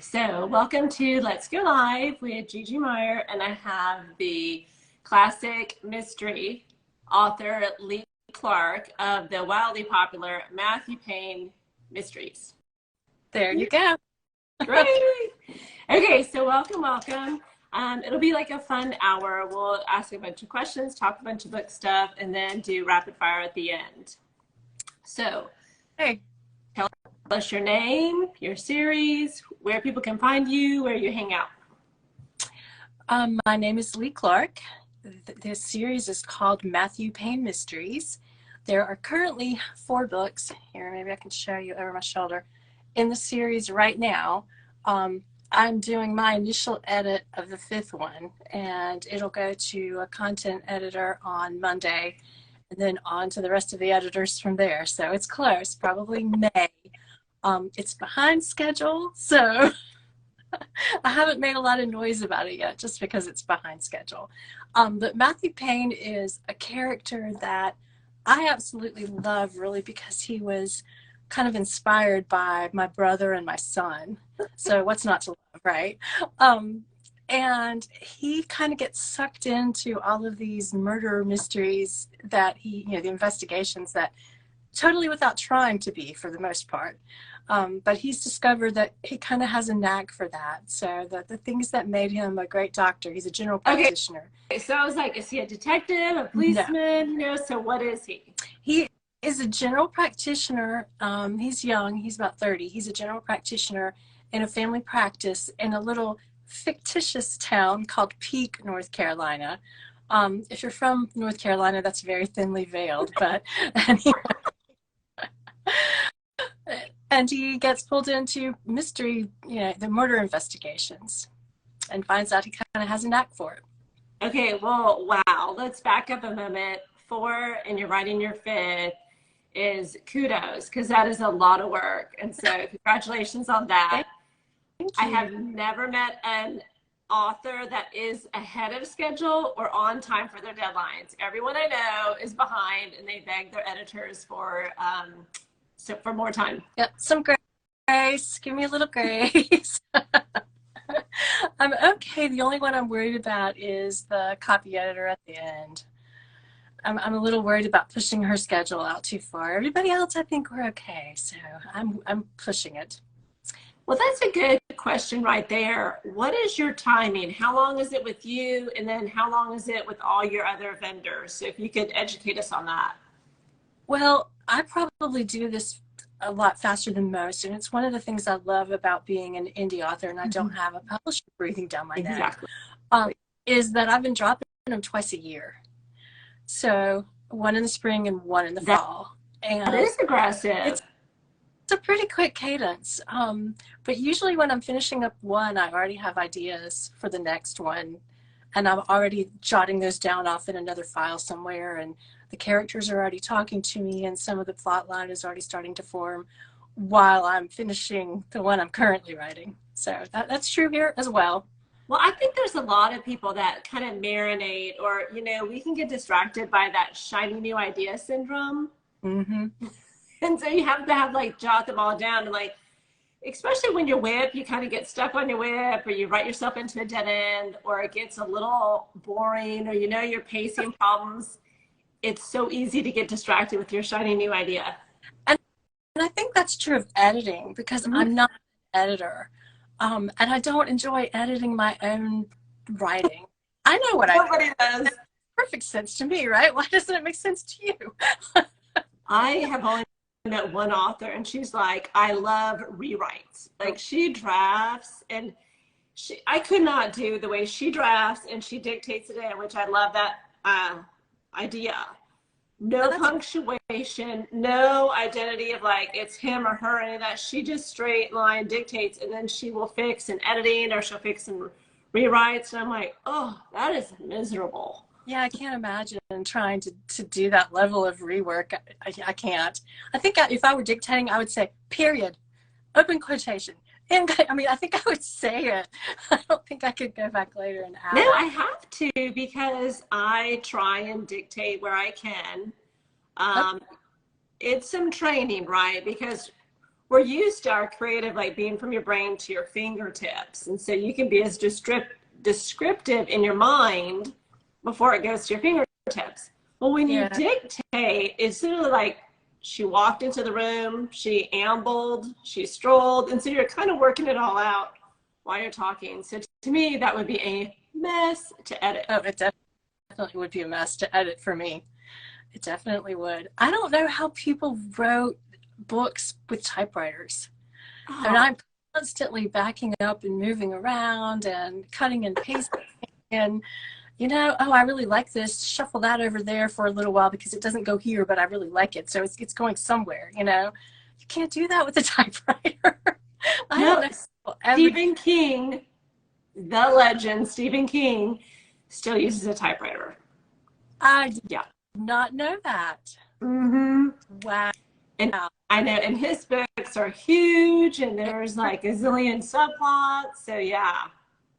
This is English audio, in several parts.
So welcome to Let's Go Live with Gigi Meyer, and I have the classic mystery author Lee Clark of the wildly popular Matthew Paine Mysteries. There you go. Great. Okay, so welcome. It'll be like a fun hour. We'll ask a bunch of questions, talk a bunch of book stuff, and then do rapid fire at the end. So, hey, tell us your name, your series, where people can find you, where you hang out. My name is Lee Clark. This series is called Matthew Paine Mysteries. There are currently 4 books. Here, maybe I can show you over my shoulder. In the series right now, I'm doing my initial edit of the 5th one, and it'll go to a content editor on Monday, and then on to the rest of the editors from there. So it's close, probably May. It's behind schedule, so I haven't made a lot of noise about it yet, just because it's behind schedule. But Matthew Paine is a character that I absolutely love, really, because he was kind of inspired by my brother and my son. So what's not to love, right? And he kind of gets sucked into all of these murder mysteries that he, the investigations that totally without trying to be, for the most part. But he's discovered that he kind of has a knack for that. So the things that made him a great doctor, he's a general practitioner. Okay, so I was like, is he a detective, a policeman? No. So what is he? He is a general practitioner. He's young, he's about 30. He's a general practitioner in a family practice in a little fictitious town called Peak, North Carolina. If you're from North Carolina, that's very thinly veiled, but anyway. And he gets pulled into mystery, the murder investigations, and finds out he kind of has a knack for it. Okay, well, wow. Let's back up a moment. 4, and you're writing your 5th, is kudos, because that is a lot of work. And so congratulations on that. I have never met an author that is ahead of schedule or on time for their deadlines. Everyone I know is behind, and they beg their editors for more time. Yep, some grace. Give me a little grace. I'm okay. The only one I'm worried about is the copy editor at the end. I'm a little worried about pushing her schedule out too far. Everybody else, I think we're okay. So I'm pushing it. Well, that's a good question right there. What is your timing? How long is it with you? And then how long is it with all your other vendors? So if you could educate us on that. Well, I probably do this a lot faster than most, and it's one of the things I love about being an indie author, and I don't have a publisher breathing down my neck, is that I've been dropping them twice a year. So 1 in the spring and 1 in the fall. And that is aggressive. It's a pretty quick cadence, but usually when I'm finishing up one, I already have ideas for the next one, and I'm already jotting those down off in another file somewhere, and the characters are already talking to me, and some of the plot line is already starting to form while I'm finishing the one I'm currently writing. So that's true here as well. Well, I think there's a lot of people that kind of marinate, or, we can get distracted by that shiny new idea syndrome. Mm-hmm. And so you have to jot them all down, and especially when you whip, you kind of get stuck on your whip, or you write yourself into a dead end, or it gets a little boring, or your pacing problems. It's so easy to get distracted with your shiny new idea. And I think that's true of editing, because I'm not an editor. And I don't enjoy editing my own writing. I know what Nobody does. Makes perfect sense to me, right? Why doesn't it make sense to you? I have only met one author, and she's like, I love rewrites. She drafts, and I could not do the way she drafts and she dictates it in, which I love that idea. No punctuation, no identity of it's him or her, any of that. She just straight line dictates, and then she will fix in editing, or she'll fix in rewrites. And I'm like, oh, that is miserable. Yeah, I can't imagine trying to do that level of rework. I can't. I think if I were dictating, I would say, period, open quotation. And I think I would say it. I don't think I could go back later and add. No, I have to, because I try and dictate where I can. It's some training, right? Because we're used to our creative, like being from your brain to your fingertips. And so you can be as descriptive in your mind before it goes to your fingertips. Well, when you dictate, it's literally like she walked into the room, she ambled, she strolled. And so you're kind of working it all out while you're talking. So to me, that would be a mess to edit. Oh, it definitely would be a mess to edit for me. It definitely would. I don't know how people wrote books with typewriters. Oh. And I'm constantly backing up and moving around and cutting and pasting and, you know, oh, I really like this. Shuffle that over there for a little while because it doesn't go here, but I really like it. So it's going somewhere, you know. You can't do that with a typewriter. I don't know. Stephen King, the legend, Stephen King, still uses a typewriter. I did not know that. Mm-hmm. Wow. And I know, and his books are huge, and there's like a zillion subplots. So yeah,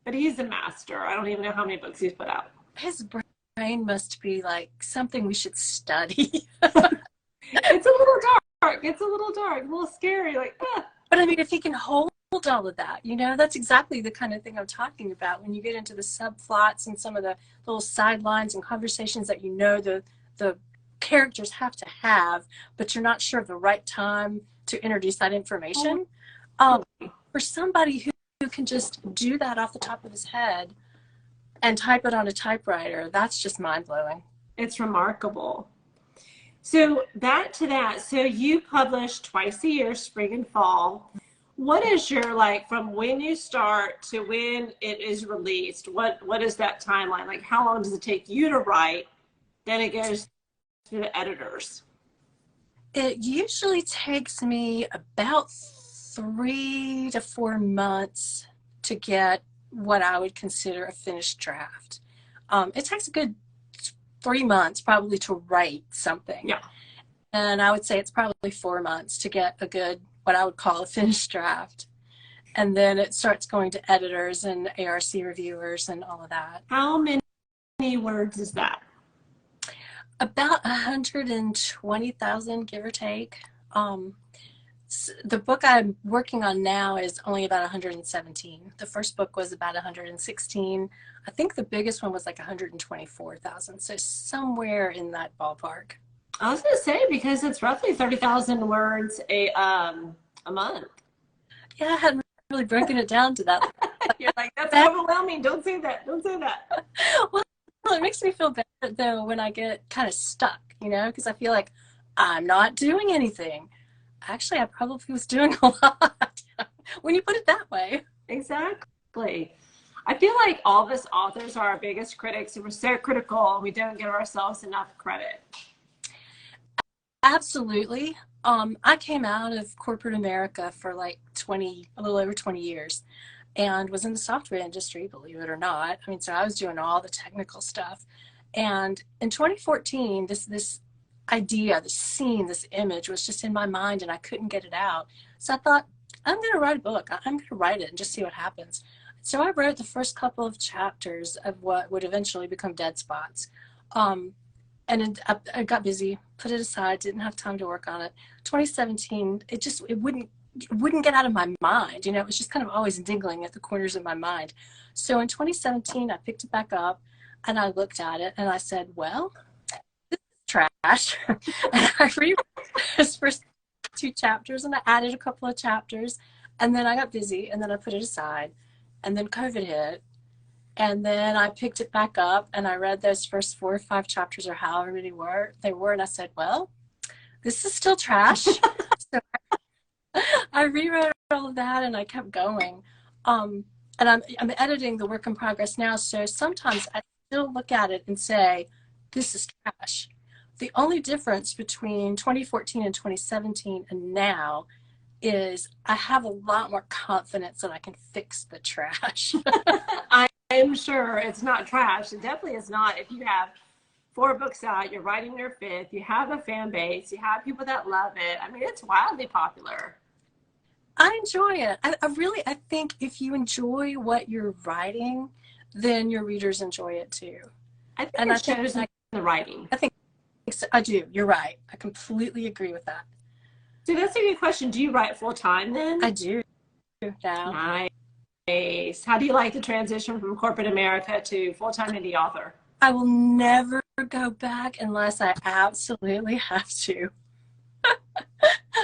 but he's a master. I don't even know how many books he's put out. His brain must be like something we should study. It's a little dark. It's a little dark, a little scary. Like, But I mean, if he can hold all of that, you know, that's exactly the kind of thing I'm talking about. When you get into the subplots and some of the little sidelines and conversations that you know the characters have to have, but you're not sure of the right time to introduce that information. For somebody who can just do that off the top of his head and type it on a typewriter, that's just mind-blowing. It's remarkable. So back to that. So you publish twice a year, spring and fall. What is your, like, from when you start to when it is released? What is that timeline? Like, how long does it take you to write? Then it goes to the editors. It usually takes me about 3 to 4 months to get what I would consider a finished draft. It takes a good 3 months probably to write something. Yeah. And I would say it's probably 4 months to get a good, what I would call a finished draft. And then it starts going to editors and ARC reviewers and all of that. How many words is that? About 120,000, give or take. The book I'm working on now is only about 117. The first book was about 116. I think the biggest one was like 124,000. So somewhere in that ballpark. I was going to say, because it's roughly 30,000 words a month. Yeah, I hadn't really broken it down to that. You're like, that's overwhelming. Don't say that. Don't say that. Well, it makes me feel better, though, when I get kind of stuck, you know, because I feel like I'm not doing anything. Actually, I probably was doing a lot when you put it that way. Exactly. I feel like all of us authors are our biggest critics, and we're so critical, and we don't give ourselves enough credit. Absolutely. I came out of corporate America for like a little over 20 years, and was in the software industry, believe it or not. I mean, so I was doing all the technical stuff. And in 2014, this idea, this scene, this image was just in my mind, and I couldn't get it out. So I thought, I'm going to write a book. I'm going to write it and just see what happens. So I wrote the first couple of chapters of what would eventually become Dead Spots. And I got busy, put it aside, didn't have time to work on it. 2017, it wouldn't get out of my mind. You know, it was just kind of always dingling at the corners of my mind. So in 2017, I picked it back up and I looked at it and I said, well, this is trash. And I rewrote those first 2 chapters and I added a couple of chapters, and then I got busy and then I put it aside, and then COVID hit. And then I picked it back up and I read those first 4 or 5 chapters, or however many they were, and I said, well, this is still trash. So I rewrote all of that and I kept going. And I'm editing the work in progress now, so sometimes I still look at it and say, this is trash. The only difference between 2014 and 2017 and now is I have a lot more confidence that I can fix the trash. I'm sure it's not trash. It definitely is not. If you have 4 books out, you're writing your 5th, you have a fan base, you have people that love it. I mean, it's wildly popular. I enjoy it. I think if you enjoy what you're writing, then your readers enjoy it too. I think it shows in the writing. I think I do. You're right. I completely agree with that. So that's a good question. Do you write full time then? I do now. Nice. How do you like the transition from corporate America to full-time indie author? I will never go back unless I absolutely have to.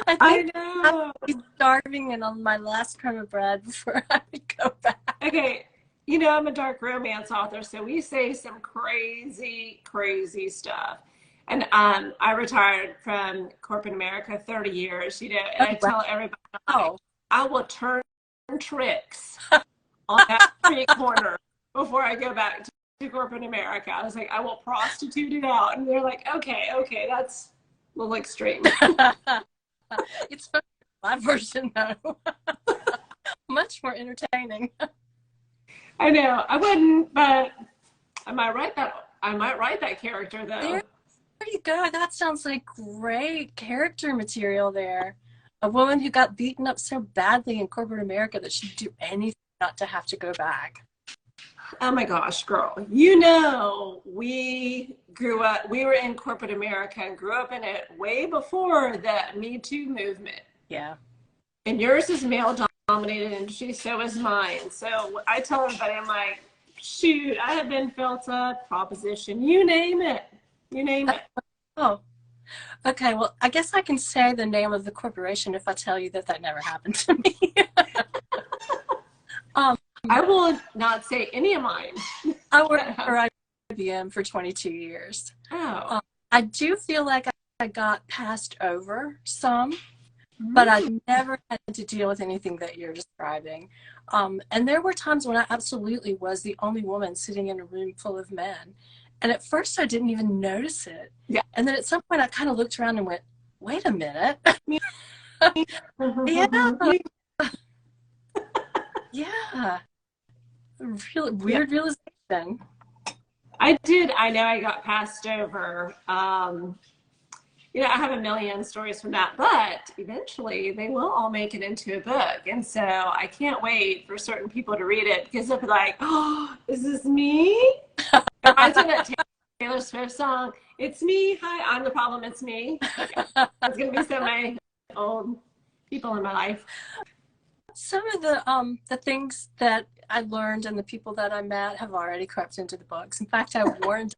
I I think I'd know. be starving and on my last crumb of bread before I would go back. Okay, I'm a dark romance author, so we say some crazy, crazy stuff. And I retired from corporate America 30 years, and Oh, I tell everybody, like, wow. I will turn tricks on that street corner before I go back to corporate America. I was like, I will prostitute it out. And they're like, okay, that's a little extreme. It's fun. My version, though. Much more entertaining. I know. I wouldn't, but I might write that character though. There you go. That sounds like great character material there. A woman who got beaten up so badly in corporate America that she'd do anything not to have to go back. Oh my gosh, girl. We grew up, we were in corporate America and grew up in it way before the Me Too movement. Yeah. And yours is male dominated industry, so is mine. So I tell everybody, I'm like, shoot, I have been felt up, proposition, you name it. You name it. Oh, okay. Well, I guess I can say the name of the corporation if I tell you that that never happened to me. I will not say any of mine. I worked for IBM for 22 years. Oh. I do feel like I got passed over some, but I never had to deal with anything that you're describing. And there were times when I absolutely was the only woman sitting in a room full of men. And at first I didn't even notice it. Yeah. And then at some point I kind of looked around and went, wait a minute. Yeah. Yeah. Real weird realization. I did. I know I got passed over. I have a million stories from that, but eventually they will all make it into a book. And so I can't wait for certain people to read it because they'll be like, oh, is this me? It reminds me of that Taylor Swift song, It's Me. Hi, I'm the problem. It's me. It's going to be so many old people in my life. Some of the things that I learned and the people that I met have already crept into the books. In fact, I warned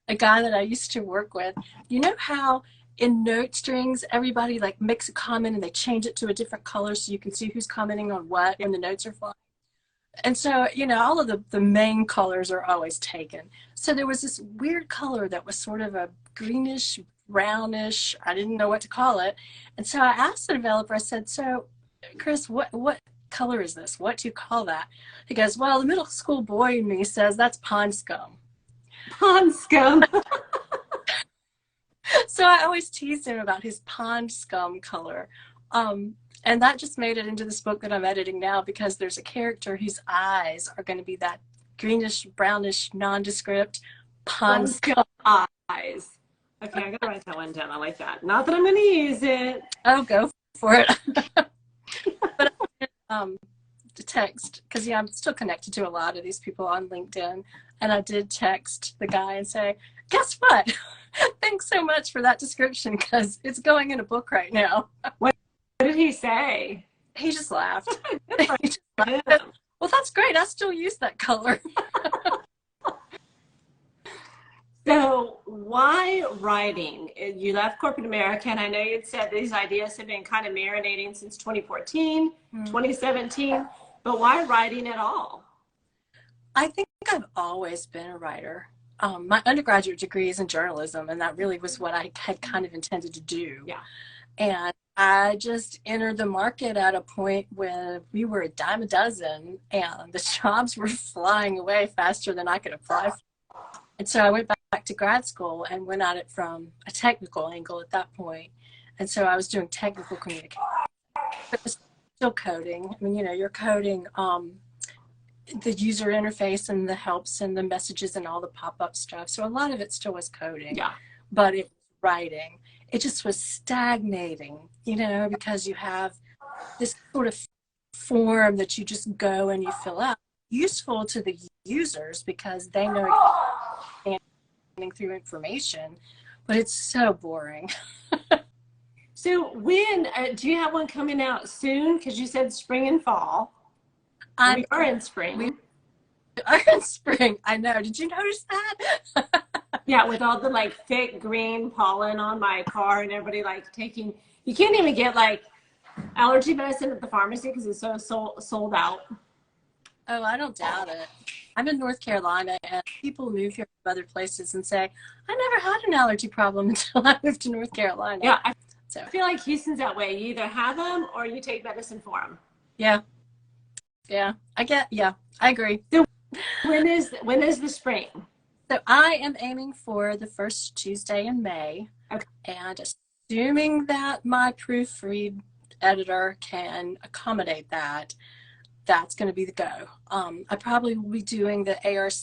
a guy that I used to work with. You know how in note strings everybody like makes a comment and they change it to a different color so you can see who's commenting on what when the notes are flying? And so, all of the main colors are always taken. So there was this weird color that was sort of a greenish, brownish, I didn't know what to call it. And so I asked the developer, I said, so Chris, what color is this? What do you call that? He goes, well, the middle school boy in me says that's pond scum. Pond scum. So I always teased him about his pond scum color. And that just made it into this book that I'm editing now because there's a character whose eyes are going to be that greenish, brownish, nondescript pond scum eyes. Okay, I gotta write that one down. I like that. Not that I'm gonna use it. Oh, go for it. But to text, because I'm still connected to a lot of these people on LinkedIn, and I did text the guy and say, guess what? Thanks so much for that description because it's going in a book right now. What did he say? He just laughed. Well, that's great. I still use that color. So why writing? You left corporate America, and I know you'd said these ideas have been kind of marinating since 2014, 2017, but why writing at all? I think I've always been a writer. My undergraduate degree is in journalism, and that really was what I had kind of intended to do. Yeah. And I just entered the market at a point where we were a dime a dozen, and the jobs were flying away faster than I could apply for. And so I went back to grad school and went at it from a technical angle at that point. And so I was doing technical communication, but still coding. I mean, you're coding the user interface and the helps and the messages and all the pop-up stuff. So a lot of it still was coding, Yeah. But it was writing. It just was stagnating, because you have this sort of form that you just go and you fill out. Useful to the users because they know you're through information, but it's so boring. So when do you have one coming out soon? Because you said spring and fall. We are in We spring. are in spring. I know. Did you notice that? Yeah, with all the like thick green pollen on my car and everybody like taking, you can't even get like allergy medicine at the pharmacy because it's so sold out. Oh, I don't doubt it. I'm in North Carolina, and people move here from other places and say, I never had an allergy problem until I moved to North Carolina. Yeah, I So, feel like Houston's that way. You either have them or you take medicine for them. yeah, yeah. Yeah, I agree. So when is the spring? So I am aiming for the first Tuesday in May, Okay. and assuming that my proofread editor can accommodate that, that's going to be the go. I probably will be doing the ARC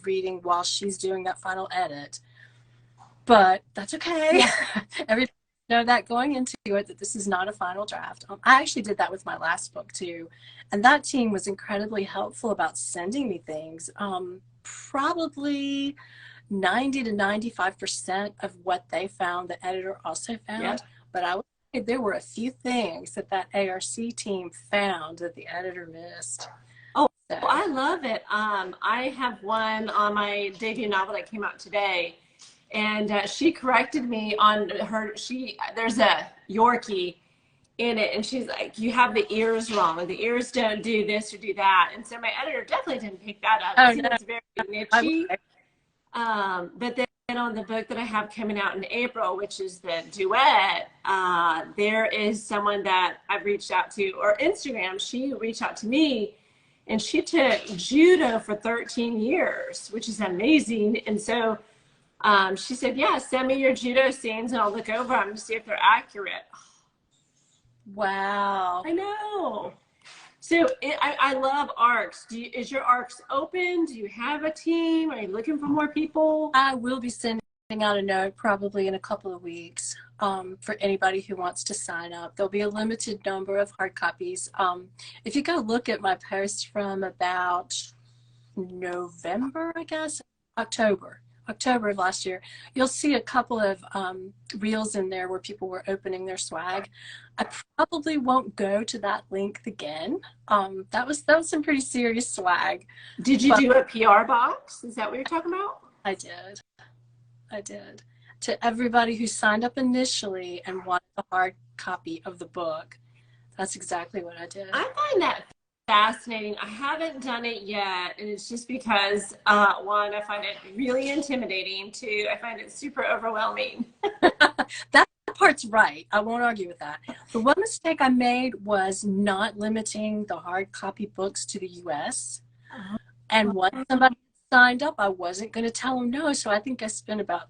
reading while she's doing that final edit, but that's okay. Yeah. Everybody know that going into it, that this is not a final draft. I actually did that with my last book too, and that team was incredibly helpful about sending me things. Probably 90 to 95% of what they found, the editor also found. Yeah. But I would say there were a few things that ARC team found that the editor missed. Oh, So, I love it. I have one on my debut novel that came out today, and she corrected me on her. There's a Yorkie in it, and she's like, "You have the ears wrong. Like, the ears don't do this or do that." And so my editor definitely didn't pick that up. oh It no, seems very I, nichey. But then on the book that I have coming out in April, which is the duet, there is someone that I've reached out to, or Instagram, she reached out to me, and she took judo for 13 years, which is amazing. And so she said, yeah, send me your judo scenes and I'll look over them to see if they're accurate. wow. I know. So I love ARCs. Is your ARCs open? Do you have a team? Are you looking for more people? I will be sending out a note probably in a couple of weeks for anybody who wants to sign up. There'll be a limited number of hard copies. If you go look at my post from about November, I guess, October of last year, you'll see a couple of reels in there where people were opening their swag. I probably won't go to that link again. That was some pretty serious swag. Did you do a PR box? Is that what you're talking about? I did. To everybody who signed up initially and wanted a hard copy of the book, that's exactly what I did. I find that fascinating. I haven't done it yet, and it's just because one, I find it really intimidating. Two, I find it super overwhelming. That part's right. I won't argue with that. The one mistake I made was not limiting the hard copy books to the US. And once somebody signed up, I wasn't going to tell them no. So I think I spent about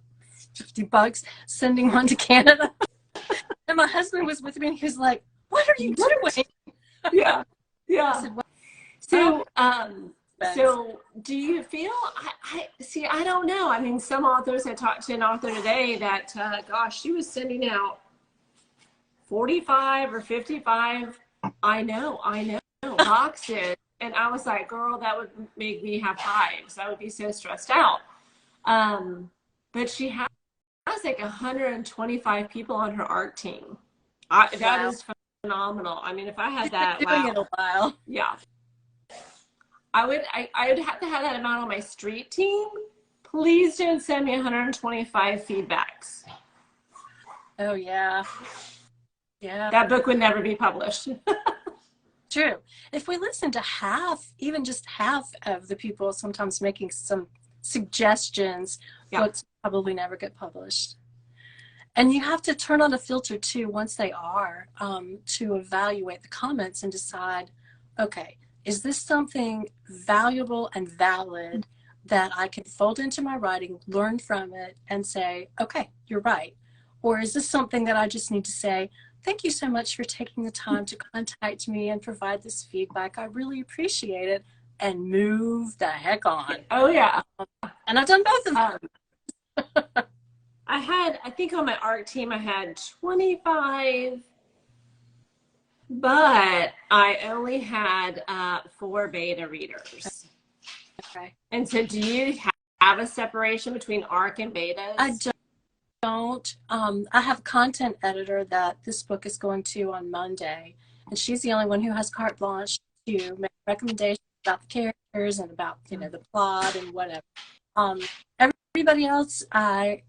$50 sending one to Canada. And my husband was with me, and he was like, "What are you doing?" Yeah, yeah. I said, well, So do you feel, I see, I don't know. I mean, some authors, I talked to an author today that, gosh, she was sending out 45 or 55, I know, boxes. And I was like, girl, that would make me have hives. I would be so stressed out. But she has like 125 people on her art team. That is phenomenal. I mean, if I had that, doing it a while. Yeah. I would have to have that amount on my street team. Please don't send me 125 feedbacks. Oh yeah. Yeah. That book would never be published. True. If we listen to even just half of the people sometimes making some suggestions, books probably never get published. And you have to turn on a filter too once they are to evaluate the comments and decide, okay, is this something valuable and valid that I can fold into my writing, learn from it, and say, okay, you're right? Or is this something that I just need to say, thank you so much for taking the time to contact me and provide this feedback. I really appreciate it, and move the heck on. Oh, yeah. And I've done both of them. I think on my art team, I had 25, but I only had 4 beta readers. Okay. And so do you have a separation between ARC and betas? I don't. I have a content editor that this book is going to on Monday, and she's the only one who has carte blanche to make recommendations about the characters and about, you know, the plot and whatever. Everybody else, I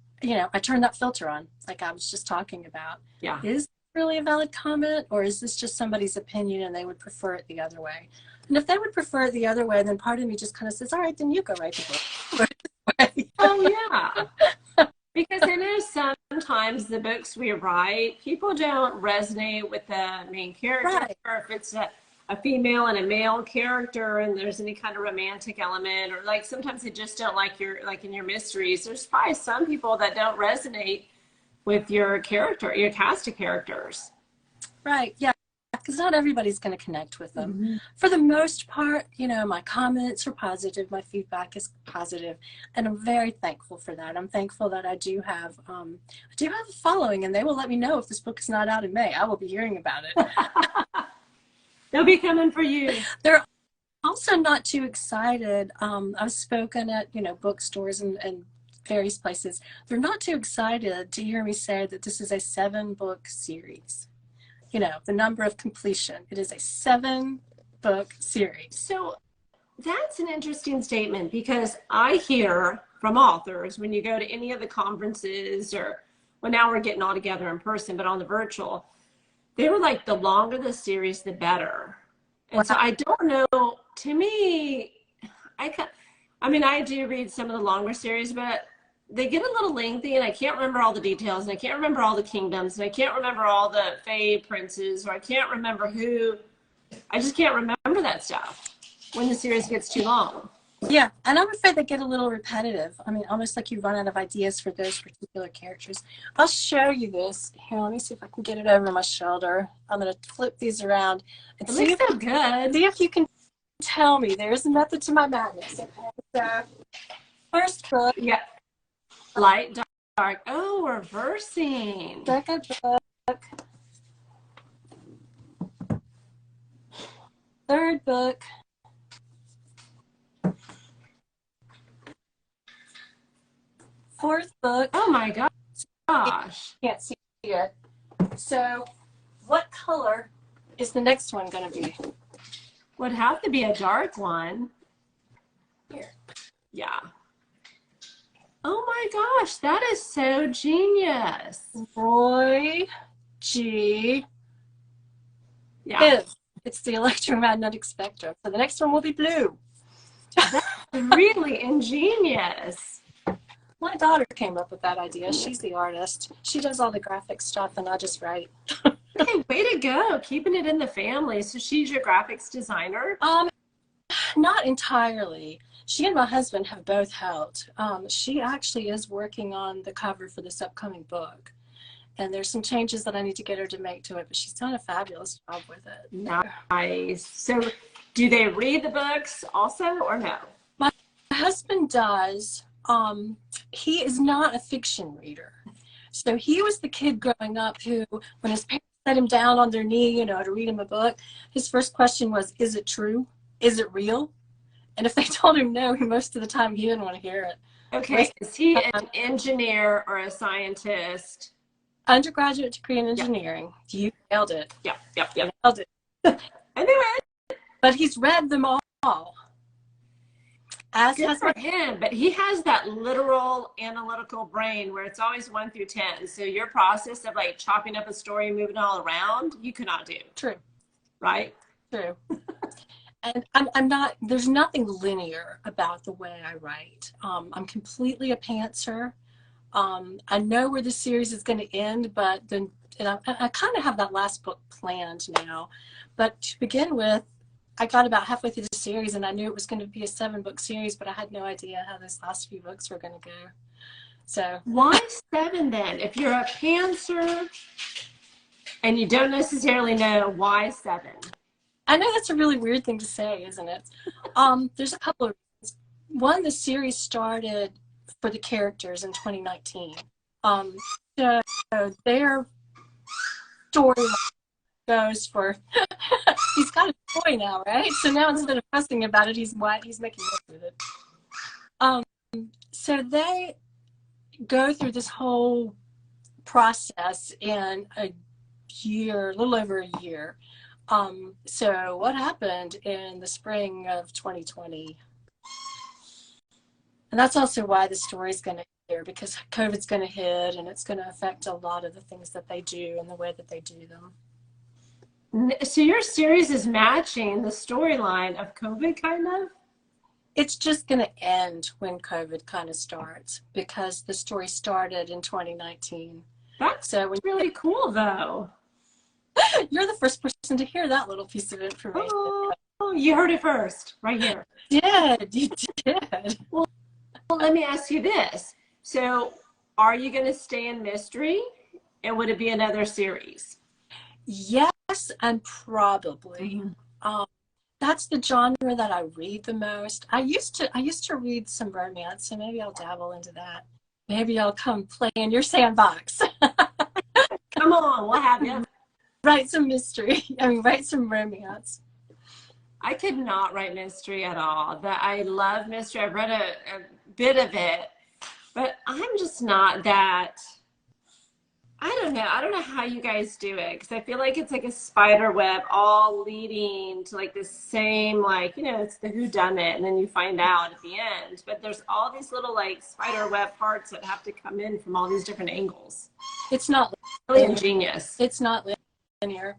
turn that filter on, like I was just talking about. Yeah. Is really a valid comment, or is this just somebody's opinion and they would prefer it the other way? And if they would prefer it the other way, then part of me just kind of says, all right, then you go write the book. Oh, yeah. Because I know sometimes the books we write, people don't resonate with the main character. Right. Or if it's a female and a male character and there's any kind of romantic element, or like sometimes they just don't like in your mysteries. There's probably some people that don't resonate with your character, your cast of characters. Right, yeah, because not everybody's going to connect with them. Mm-hmm. For the most part, you know, my comments are positive, my feedback is positive, and I'm very thankful for that. I'm thankful that I do have a following, and they will let me know if this book is not out in May. I will be hearing about it. They'll be coming for you. They're also not too excited. I've spoken at, you know, bookstores and various places. They're not too excited to hear me say that this is a 7-book series. You know, the number of completion. It is a 7-book series. So that's an interesting statement, because I hear from authors when you go to any of the conferences, or, well, now we're getting all together in person, but on the virtual, they were like, the longer the series, the better. And so I don't know, to me, I do read some of the longer series, but they get a little lengthy, and I can't remember all the details, and I can't remember all the kingdoms, and I can't remember all the Fae princes, or I can't remember I just can't remember that stuff when the series gets too long. Yeah, and I'm afraid they get a little repetitive. I mean, almost like you run out of ideas for those particular characters. I'll show you this. Here, let me see if I can get it over my shoulder. I'm going to flip these around and see if so good. See if you can tell me. There's a method to my madness. Okay, so first book. Yeah. Light, dark. Oh, reversing. Second book. Third book. Fourth book. Oh my gosh. Can't see it. So what color is the next one going to be? Would have to be a dark one. Here. Yeah. Oh my gosh, that is so genius. Roy G. Yeah. It's the electromagnetic spectrum. So the next one will be blue. That's really ingenious. My daughter came up with that idea. She's the artist. She does all the graphic stuff, and I just write. Hey, way to go. Keeping it in the family. So she's your graphics designer? Not entirely. She and my husband have both helped. She actually is working on the cover for this upcoming book. And there's some changes that I need to get her to make to it, but she's done a fabulous job with it. Nice. So do they read the books also, or no? My husband does. He is not a fiction reader. So he was the kid growing up who, when his parents set him down on their knee, you know, to read him a book, his first question was, is it true? Is it real? And if they told him no, most of the time he didn't want to hear it. Okay, is he an engineer or a scientist? Undergraduate degree in engineering. Yep. You nailed it. Yep. Nailed it. I knew it. But he's read them all. As Good has for him, but he has that literal analytical brain where it's always 1 through 10. So your process of like chopping up a story and moving all around, you could not do. True. Right? True. And I'm not, there's nothing linear about the way I write. I'm completely a pantser. I know where the series is going to end, but then I kind of have that last book planned now. But to begin with, I got about halfway through the series and I knew it was going to be a 7-book series, but I had no idea how those last few books were going to go. So why 7 then? If you're a pantser and you don't necessarily know, why 7? I know that's a really weird thing to say, isn't it? There's a couple of reasons. One, the series started for the characters in 2019. So their story goes for he's got a toy now, right? So now instead of fussing about it, he's making work with it. So they go through this whole process in a year, a little over a year. So what happened in the spring of 2020? And that's also why the story's going to here, because COVID's going to hit and it's going to affect a lot of the things that they do and the way that they do them. So your series is matching the storyline of COVID, kind of? It's just going to end when COVID kind of starts, because the story started in 2019. That's really cool, though. You're the first person to hear that little piece of information. Oh, you heard it first, right here. You did. Well, let me ask you this. So are you going to stay in mystery, and would it be another series? Yes, and probably. That's the genre that I read the most. I used to read some romance, so maybe I'll dabble into that. Maybe I'll come play in your sandbox. Come on, we'll have you. Write some mystery. Write some romance. I could not write mystery at all. I love mystery. I've read a bit of it, but I'm just not that. I don't know how you guys do it, because I feel like it's like a spider web all leading to like the same, like, it's the whodunit, and then you find out at the end. But there's all these little like spider web parts that have to come in from all these different angles. It's not really ingenious. It's not linear.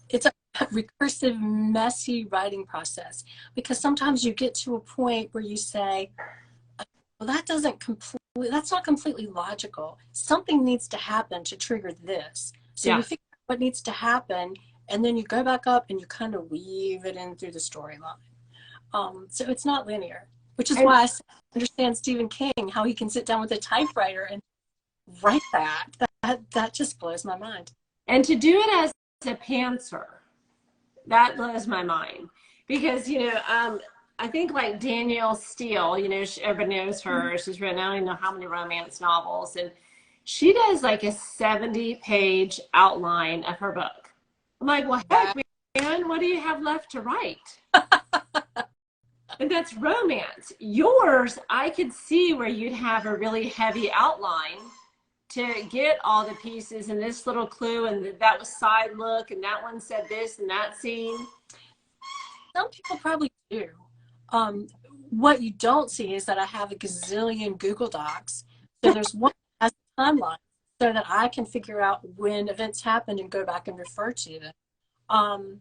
It's a recursive, messy writing process, because sometimes you get to a point where you say, well, that's not completely logical. Something needs to happen to trigger this. So you figure out what needs to happen, and then you go back up and you kind of weave it in through the storyline. So it's not linear, which is why I understand Stephen King, how he can sit down with a typewriter and write that. That just blows my mind. And to do it as a pantser, that blows my mind, because I think like Danielle Steele, everybody knows her. She's written, I don't even know how many romance novels, and she does like a 70-page outline of her book. I'm like, well, heck, man, what do you have left to write? And that's romance. Yours, I could see where you'd have a really heavy outline to get all the pieces and this little clue, and that was side look, and that one said this and that scene. Some people probably do. What you don't see is that I have a gazillion Google Docs. So there's one that has a timeline so that I can figure out when events happened and go back and refer to them.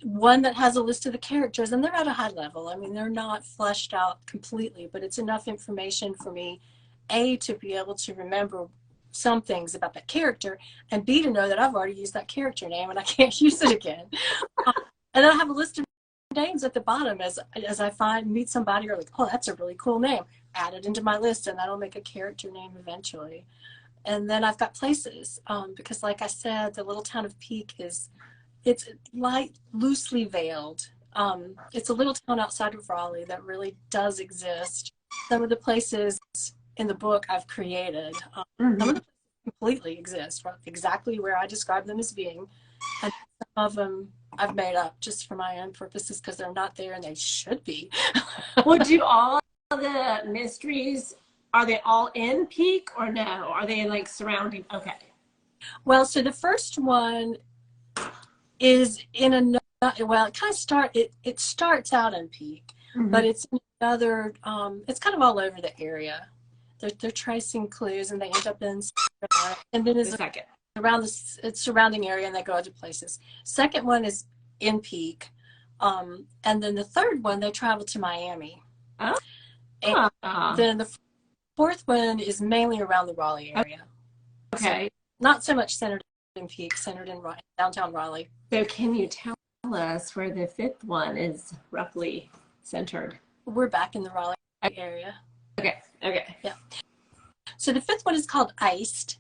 One that has a list of the characters, and they're at a high level. They're not fleshed out completely, but it's enough information for me, A, to be able to remember some things about that character, and B, to know that I've already used that character name and I can't use it again. And then I have a list of names at the bottom as I meet somebody, or like, oh, that's a really cool name, add it into my list, and that'll make a character name eventually. And then I've got places, because like I said, the little town of Peak it's loosely veiled. It's a little town outside of Raleigh that really does exist. Some of the places in the book I've created. Some of the places completely exist, right? Exactly where I describe them as being, and some of them I've made up just for my own purposes, because they're not there and they should be. Well, do all the mysteries, are they all in Peak, or no? Are they in like surrounding? Okay. Well, so the first one is in another, well, it starts out in Peak, but it's in another, it's kind of all over the area. They're tracing clues, and they end up in, and then it's around the surrounding area, and they go other places. Second one is in Peak, and then the third one, they travel to Miami. And then the fourth one is mainly around the Raleigh area. Okay. So not so much centered in Peak, centered in downtown Raleigh. So can you tell us where the fifth one is roughly centered? We're back in the Raleigh area. Okay. Yeah. So the fifth one is called Iced.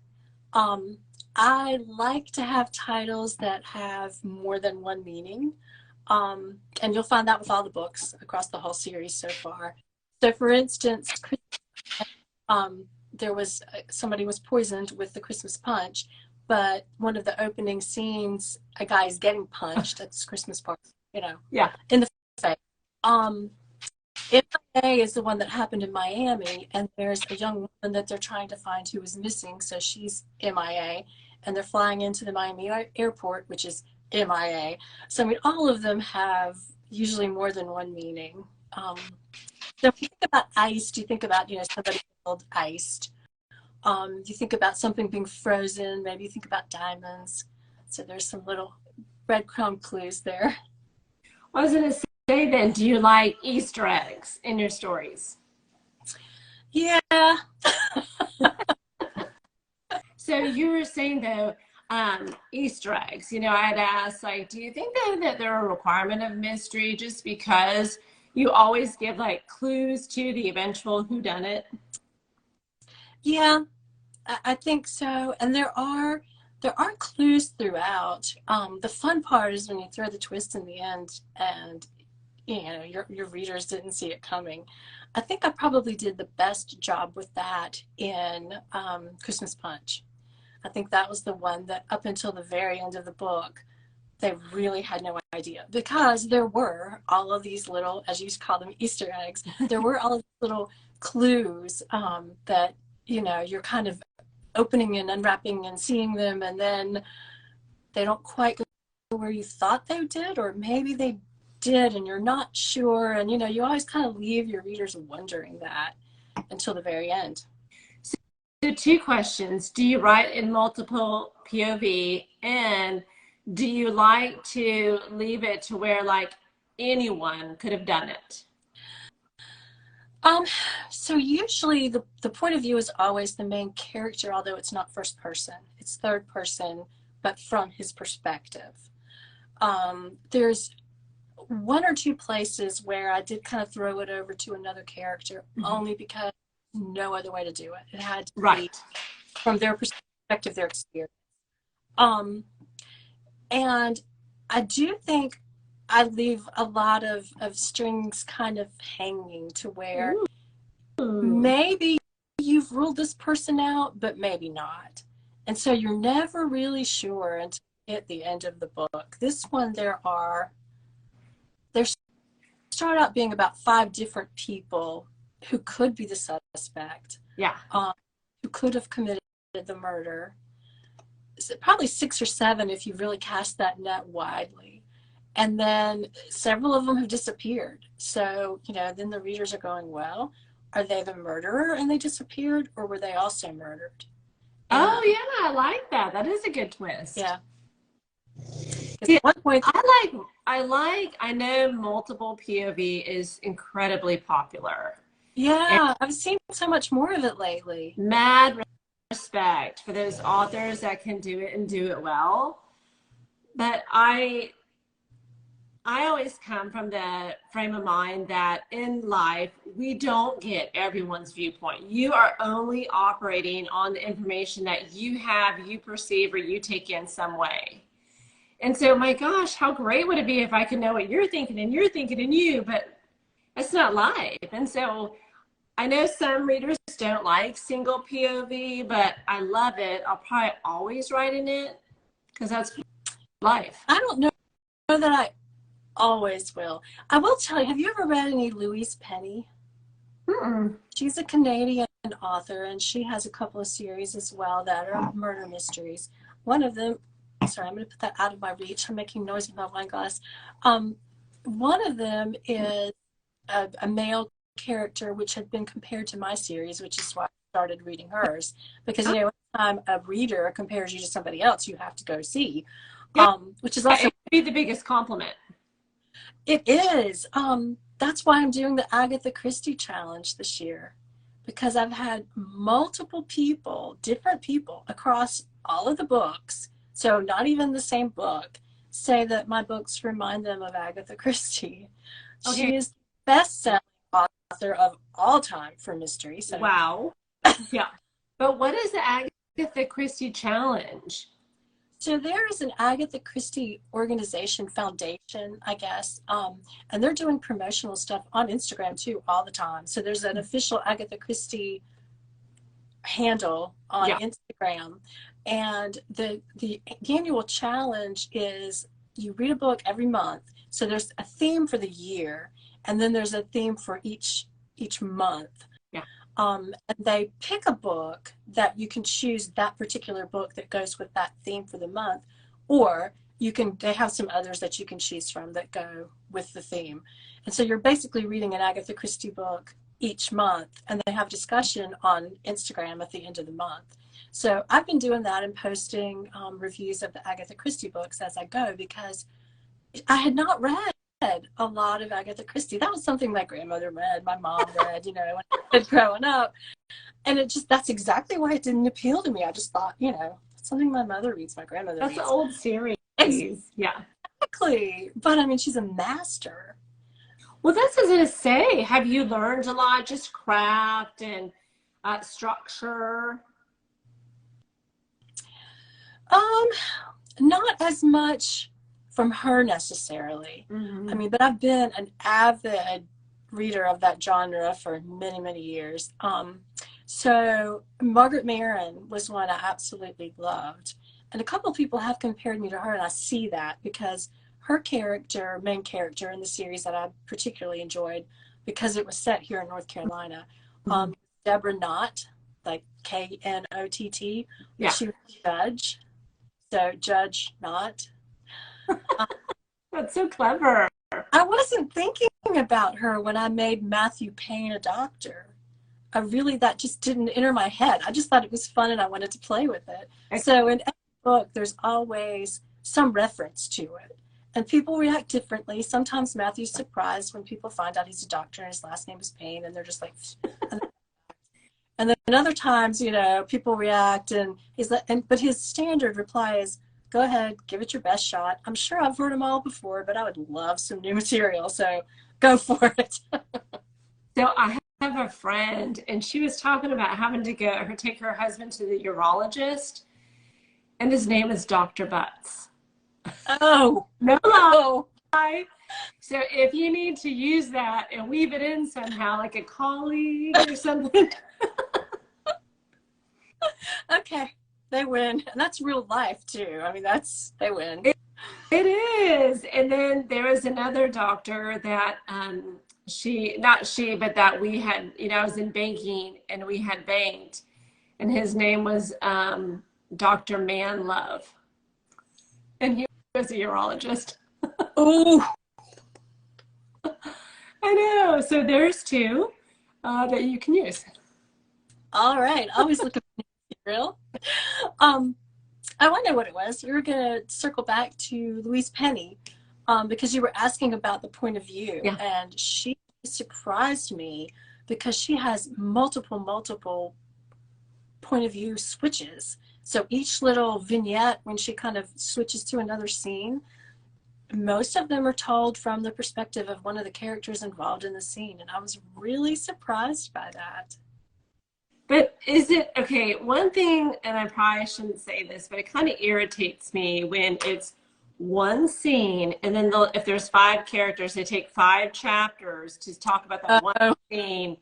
I like to have titles that have more than one meaning. And you'll find that with all the books across the whole series so far. So for instance, somebody was poisoned with the Christmas punch, but one of the opening scenes, a guy is getting punched at this Christmas party, in the face. MIA is the one that happened in Miami, and there's a young woman that they're trying to find who is missing, so she's MIA, and they're flying into the Miami airport, which is MIA. So I mean, all of them have usually more than one meaning. So if you think about iced, you think about, somebody killed iced. You think about something being frozen, maybe you think about diamonds. So there's some little breadcrumb clues there. I was going to say then, do you like Easter eggs in your stories? Yeah. So you were saying though, Easter eggs, I'd ask, like, do you think that they're a requirement of mystery just because you always give like clues to the eventual whodunit? Yeah, I think so. And there are clues throughout. The fun part is when you throw the twist in the end and your readers didn't see it coming. I think I probably did the best job with that in Christmas Punch. I think that was the one that up until the very end of the book, they really had no idea, because there were all of these little, as you call them, Easter eggs. There were all of these little clues that, you're kind of opening and unwrapping and seeing them, and then they don't quite go where you thought they did, or maybe they did and you're not sure. And, you always kind of leave your readers wondering that until the very end. So 2 questions. Do you write in multiple POV, and do you like to leave it to where like anyone could have done it? So usually the point of view is always the main character, although it's not first person, it's third person, but from his perspective. There's 1 or 2 places where I did kind of throw it over to another character, only because no other way to do it. It had to be from their perspective, their experience. And I do think I leave a lot of strings kind of hanging to where maybe you've ruled this person out, but maybe not. And so you're never really sure until at the end of the book. This one, there start out being about 5 different people who could be the suspect. Yeah. Who could have committed the murder. So probably 6 or 7 if you really cast that net widely. And then several of them have disappeared. So, then the readers are going, well, are they the murderer and they disappeared, or were they also murdered? Oh, yeah, I like that. That is a good twist. Yeah. See, at one point, I know multiple POV is incredibly popular. Yeah, and I've seen so much more of it lately. Mad respect for those authors that can do it and do it well. But I always come from the frame of mind that in life, we don't get everyone's viewpoint. You are only operating on the information that you have, you perceive, or you take in some way. And so, my gosh, how great would it be if I could know what you're thinking and you're thinking and you, but it's not live. And so I know some readers don't like single POV, but I love it. I'll probably always write in it because that's life. I don't know that I always will. I will tell you, have you ever read any Louise Penny? She's a Canadian author, and she has a couple of series as well that are murder mysteries. One of them, sorry, I'm going to put that out of my reach. I'm making noise with my wine glass. One of them is a male character, which had been compared to my series, which is why I started reading hers. Because, anytime a reader compares you to somebody else, you have to go see. Which is also... It would be the biggest compliment. It is. That's why I'm doing the Agatha Christie challenge this year, because I've had multiple people, different people across all of the books, so not even the same book, say that my books remind them of Agatha Christie. Okay. She is the best-selling author of all time for mystery. So. Wow. Yeah. But what is the Agatha Christie challenge? So there is an Agatha Christie organization, foundation, I guess, and they're doing promotional stuff on Instagram too all the time. So there's an official Agatha Christie handle on Instagram, and the annual challenge is you read a book every month. So there's a theme for the year, and then there's a theme for each month. Yeah. And they pick a book that you can choose that particular book that goes with that theme for the month, or they have some others that you can choose from that go with the theme. And so you're basically reading an Agatha Christie book each month, and they have discussion on Instagram at the end of the month. So I've been doing that and posting reviews of the Agatha Christie books as I go, because I had not read a lot of Agatha Christie. That was something my grandmother read, my mom read, when I was growing up. And that's exactly why it didn't appeal to me. I just thought, something my mother reads, my grandmother reads. That's an old series. Yeah. Exactly. But I mean, she's a master. Well, that's what I was going to say. Have you learned a lot, just craft and structure? Not as much from her necessarily. Mm-hmm. I mean, but I've been an avid reader of that genre for many, many years. So Margaret Maron was one I absolutely loved. And a couple of people have compared me to her, and I see that because her main character in the series that I particularly enjoyed, because it was set here in North Carolina, Deborah Knott, like Knott. Yeah. She was a judge. So Judge Knott. That's so clever. I wasn't thinking about her when I made Matthew Paine a doctor. That just didn't enter my head. I just thought it was fun and I wanted to play with it. So in every book, there's always some reference to it. And people react differently. Sometimes Matthew's surprised when people find out he's a doctor and his last name is Payne, and they're just like, and then other times, people react and but his standard reply is, go ahead, give it your best shot. I'm sure I've heard them all before, but I would love some new material, so go for it. So I have a friend, and she was talking about having to take her husband to the urologist, and his name is Dr. Butts. Oh, no lie. So if you need to use that and weave it in somehow, like a colleague or something. Okay, they win. And that's real life too. I mean, they win. It is. And then there was another doctor that that we had, I was in banking and we had banked, and his name was Dr. Manlove. And he was a urologist. Oh, I know. So there's two that you can use. All right. Always looking for material. I wonder what it was. You were going to circle back to Louise Penny because you were asking about the point of view. Yeah. And she surprised me because she has multiple point of view switches. So each little vignette, when she kind of switches to another scene, most of them are told from the perspective of one of the characters involved in the scene. And I was really surprised by that. But is it, okay, one thing, and I probably shouldn't say this, but it kind of irritates me when it's one scene, and then if there's 5 characters, they take 5 chapters to talk about that one scene.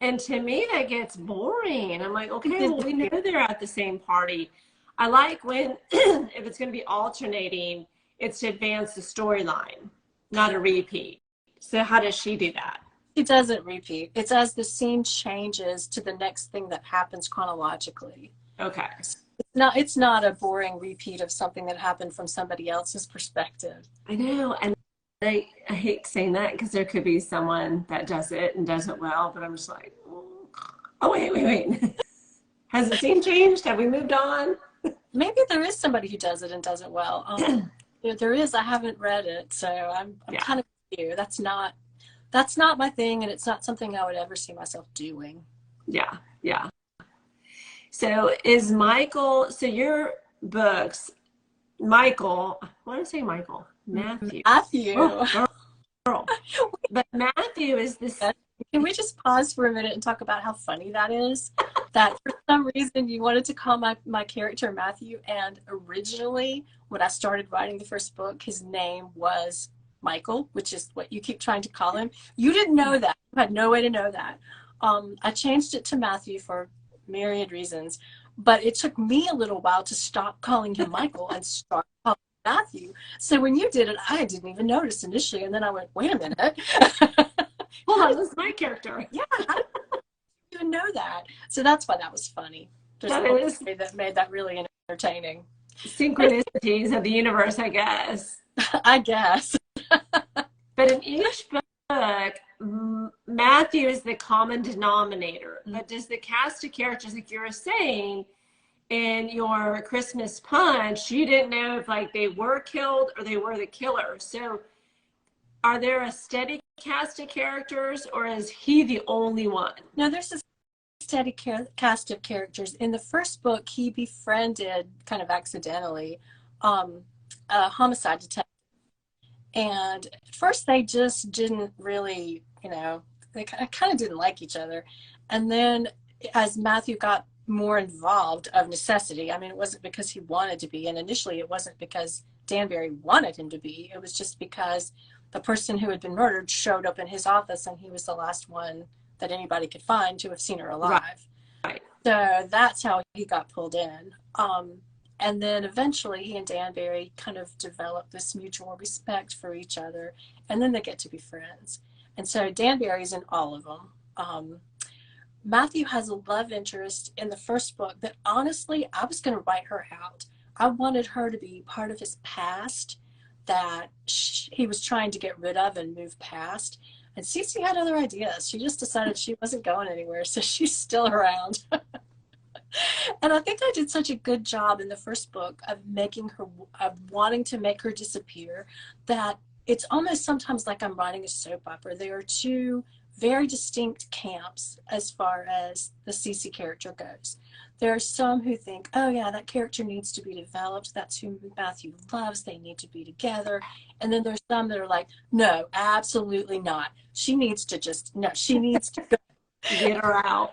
And to me, that gets boring. I'm like, okay, well, we know they're at the same party. I like when, if it's going to be alternating, it's to advance the storyline, not a repeat. So how does she do that? It doesn't repeat. It's as the scene changes to the next thing that happens chronologically. Okay. It's not a boring repeat of something that happened from somebody else's perspective. I know, and I hate saying that because there could be someone that does it and does it well, but I'm just like, oh, wait. Has the scene changed? Have we moved on? Maybe there is somebody who does it and does it well. There is. I haven't read it, so I'm kind of with you. That's not my thing, and it's not something I would ever see myself doing. Yeah. So is Michael, so your books, Michael, why did I say Michael? Matthew. Oh, girl. But Matthew is this. Can we just pause for a minute and talk about how funny that is? That for some reason you wanted to call my character Matthew, and originally when I started writing the first book, his name was Michael, which is what you keep trying to call him. You didn't know that. You had no way to know that. I changed it to Matthew for myriad reasons, but it took me a little while to stop calling him Michael and start calling him Matthew. So when you did it, I didn't even notice initially, and then I went, wait a minute. That's my character. Yeah, I didn't even know that. So that's why that was funny. There's a That whole is story that made that really entertaining. synchronicities of the universe, I guess. I guess. But in each book, Matthew is the common denominator. But does the cast of characters, like you were saying, in your Christmas Punch, you didn't know if like they were killed or they were the killer. So are there a steady cast of characters, or is he the only one? No, there's a steady cast of characters. In the first book, he befriended, kind of accidentally, a homicide detective. And at first they just didn't really, they kind of didn't like each other. And then as Matthew got more involved of necessity, I mean, it wasn't because he wanted to be, and initially it wasn't because Danbury wanted him to be, it was just because the person who had been murdered showed up in his office and he was the last one that anybody could find to have seen her alive. Right. So that's how he got pulled in. And then eventually he and Danbury kind of develop this mutual respect for each other, and then they get to be friends. And so Danbury's in all of them. Matthew has a love interest in the first book that honestly, I was going to write her out. I wanted her to be part of his past that he was trying to get rid of and move past. And Cece had other ideas. She just decided she wasn't going anywhere, so she's still around. And I think I did such a good job in the first book of making her, of wanting to make her disappear, that it's almost sometimes like I'm writing a soap opera. There are two very distinct camps as far as the Cece character goes. There are some who think, oh yeah, that character needs to be developed. That's who Matthew loves. They need to be together. And then there's some that are like, no, absolutely not. She needs to she needs to go. Get her out.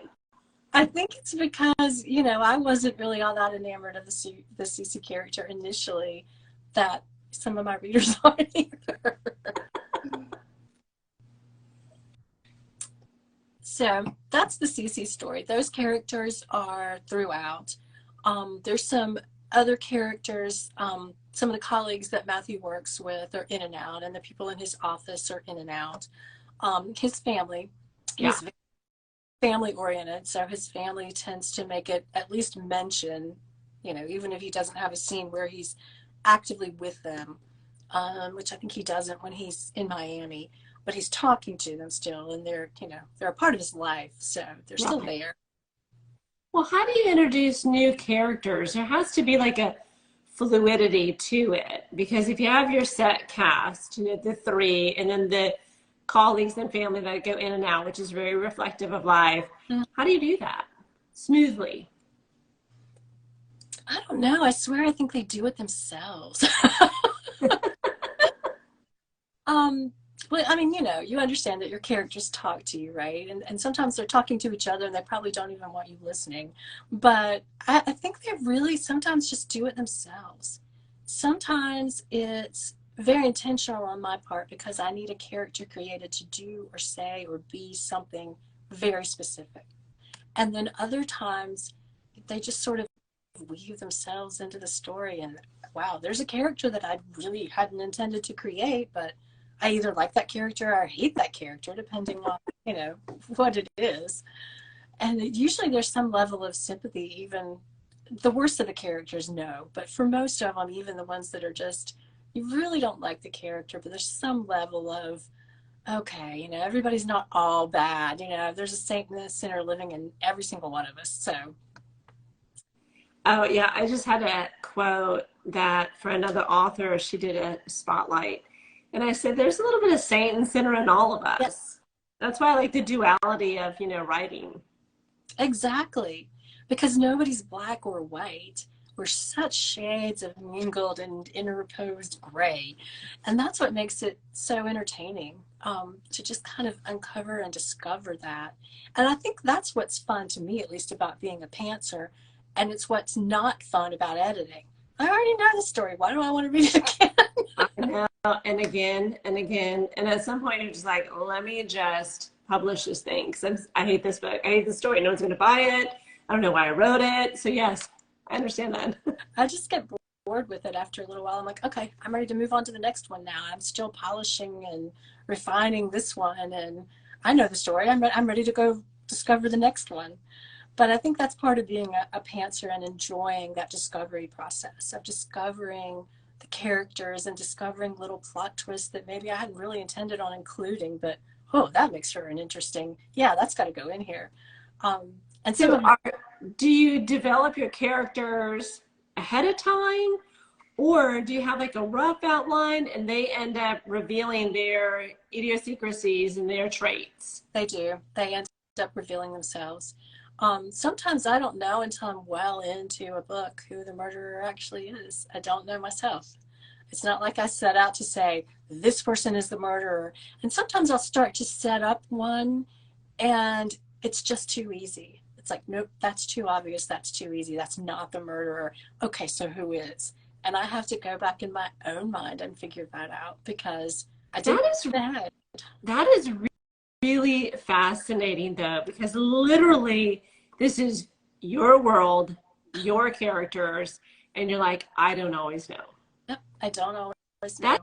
I think it's because, I wasn't really all that enamored of the Cece character initially, that some of my readers aren't either. So that's the Cece story. Those characters are throughout. There's some other characters, some of the colleagues that Matthew works with are in and out, and the people in his office are in and out. His family, he's very family oriented, so his family tends to make it at least mention, even if he doesn't have a scene where he's actively with them, which I think he doesn't when he's in Miami, but he's talking to them still, and they're a part of his life, so they're still there. Well, how do you introduce new characters? There has to be like a fluidity to it, because if you have your set cast, the three, and then the colleagues and family that go in and out, which is very reflective of life, how do you do that smoothly? I don't know. I swear I think they do it themselves. Well, I mean, you understand that your characters talk to you, right? And sometimes they're talking to each other and they probably don't even want you listening. But I think they really sometimes just do it themselves. Sometimes it's very intentional on my part because I need a character created to do or say or be something very specific. And then other times they just sort of weave themselves into the story, and wow, there's a character that I really hadn't intended to create, but I either like that character or hate that character, depending on, what it is. And usually there's some level of sympathy, even the worst of the characters, no. But for most of them, even the ones that are just, you really don't like the character, but there's some level of, okay, everybody's not all bad. There's a saint and a sinner living in every single one of us, so. Oh, yeah. I just had a quote that for another author, she did a spotlight. And I said, there's a little bit of saint and sinner in all of us. Yes. That's why I like the duality of, writing. Exactly. Because nobody's black or white. We're such shades of mingled and interposed gray. And that's what makes it so entertaining, to just kind of uncover and discover that. And I think that's what's fun to me, at least, about being a pantser. And it's what's not fun about editing. I already know the story. Why do I want to read it again? I know, and again, and again. And at some point, you're just like, let me just publish this thing. Because I hate this book. I hate the story. No one's going to buy it. I don't know why I wrote it. So yes, I understand that. I just get bored with it after a little while. I'm like, okay, I'm ready to move on to the next one now. I'm still polishing and refining this one. And I know the story. I'm ready to go discover the next one. But I think that's part of being a pantser and enjoying that discovery process of discovering the characters and discovering little plot twists that maybe I hadn't really intended on including, but oh, that makes her an interesting, yeah, that's got to go in here. And some So, of my, do you develop your characters ahead of time, or do you have like a rough outline and they end up revealing their idiosyncrasies and their traits? they do, they end up revealing themselves. Sometimes I don't know until I'm well into a book who the murderer actually is. I don't know myself. It's not like I set out to say, this person is the murderer. And sometimes I'll start to set up one and it's just too easy. It's like, nope, that's too obvious. That's too easy. That's not the murderer. Okay, so who is? And I have to go back in my own mind and figure that out because I That didn't is that. that is really fascinating though, because literally this is your world, your characters, and you're like, I don't always know. Yep, I don't always know. That,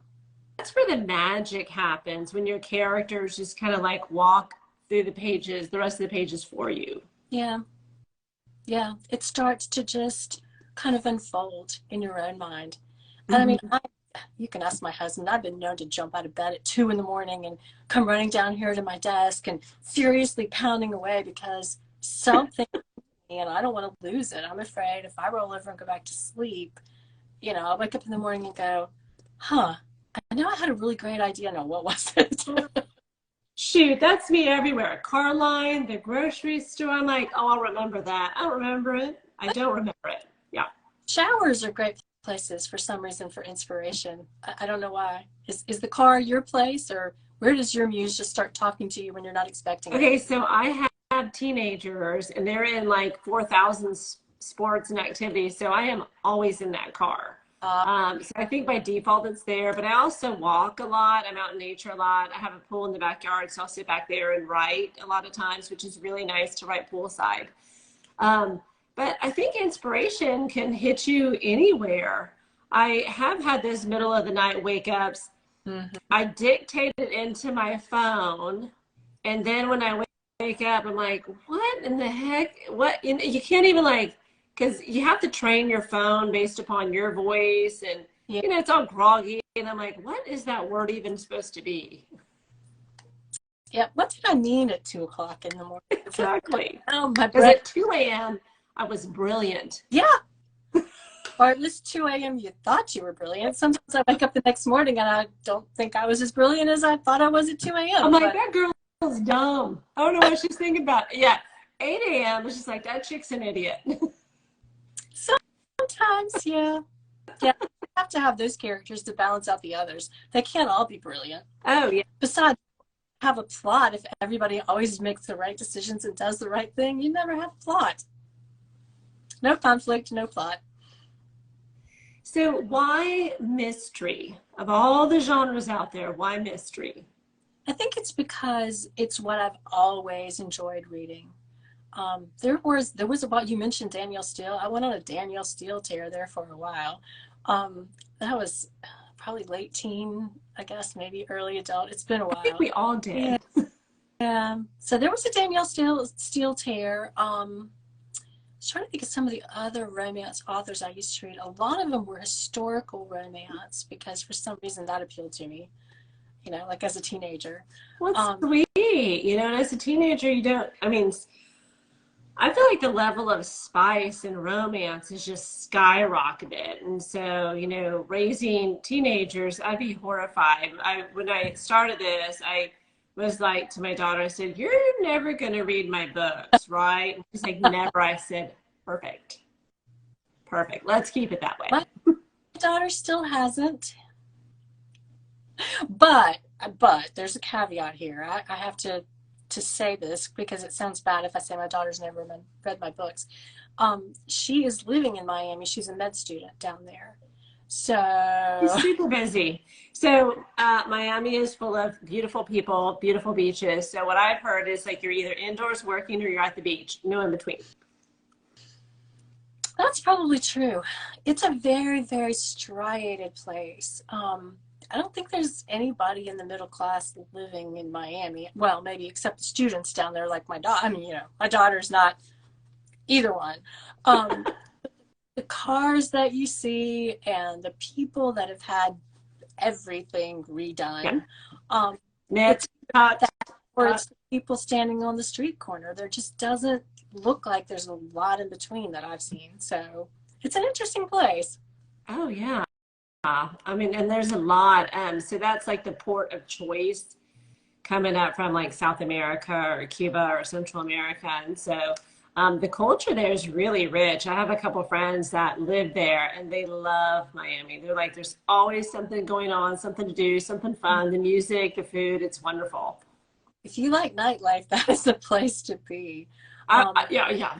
that's where the magic happens, when your characters just kind of like walk through the pages, the rest of the pages for you. Yeah, yeah. It starts to just kind of unfold in your own mind. And I mean, Mhm. you can ask my husband. I've been known to jump out of bed at 2 in the morning and come running down here to my desk and furiously pounding away because something, and I don't want to lose it. I'm afraid if I roll over and go back to sleep, I'll wake up in the morning and go, huh, I know I had a really great idea. No, what was it? Shoot, that's me everywhere. Car line, the grocery store. I'm like, oh, I'll remember that. I don't remember it. I don't remember it. Yeah. Showers are great places for some reason for inspiration. I don't know why. Is the car your place, or where does your muse just start talking to you when you're not expecting it? Okay, so I have teenagers and they're in like 4,000 sports and activities. So I am always in that car. Uh, So I think by default it's there, but I also walk a lot. I'm out in nature a lot. I have a pool in the backyard, so I'll sit back there and write a lot of times, which is really nice to write poolside. Um, but I think inspiration can hit you anywhere. I have had those middle of the night wake ups. mhm. I dictate it into my phone, and then when I wake up, I'm like, what in the heck? What? You can't even like, because you have to train your phone based upon your voice, and Yeah, it's all groggy. And I'm like, what is that word even supposed to be? yeah. What did I mean at 2 o'clock in the morning? Exactly. Oh, my Because brain. at 2 a.m., I was brilliant. Yeah, or at least 2 a.m. You thought you were brilliant. Sometimes I wake up the next morning and I don't think I was as brilliant as I thought I was at 2 I'm a.m. like, But that girl's dumb. I don't know what she's thinking about. Yeah. 8 a.m. is just like, that chick's an idiot. sometimes, yeah, yeah. You have to have those characters to balance out the others. They can't all be brilliant. Oh, yeah. Besides, have a plot. If everybody always makes the right decisions and does the right thing, you never have a plot. No conflict, no plot. So why mystery? Of all the genres out there, why mystery? I think it's because it's what I've always enjoyed reading. There was about, you mentioned Danielle Steele. I went on a Danielle Steele tear there for a while. That was probably late teen, I guess, maybe early adult. It's been a I think while. we all Yeah. did. So there was a Danielle Steele tear. I was trying to think of some of the other romance authors I used to read. A lot of them were historical romance because for some reason that appealed to me, like as a teenager. What's Um, sweet? And as a teenager, you don't, I mean, I feel like the level of spice and romance is just skyrocketed. And so, raising teenagers, I'd be horrified. When I started this, I was like to my daughter, I said, you're never going to read my books, right? And she's like, never. I said, perfect. Perfect. Let's keep it that way. my daughter still hasn't, but there's a caveat here. I have to say this because it sounds bad if I say my daughter's never read my books. She is living in Miami. She's a med student down there. He's So super busy. So Miami is full of beautiful people, beautiful beaches. So what I've heard is like you're either indoors working or you're at the beach, no in between. that's probably true. It's a very, very striated place. I don't think there's anybody in the middle class living in Miami. Well, maybe except the students down there, like my daughter. I mean, my daughter's not either one. Um, the cars that you see and the people that have had everything redone. Um, Nick, it's that, or it's the people standing on the street corner. There just doesn't look like there's a lot in between that I've seen. So it's an interesting place. oh yeah. I mean, and there's a lot. So that's like the port of choice coming up from like South America or Cuba or Central America. And so the culture there is really rich. I have a couple friends that live there and they love Miami. They're like, there's always something going on, something to do, something fun, the music, the food, it's wonderful. If you like nightlife, that is the place to be. Yeah, yeah.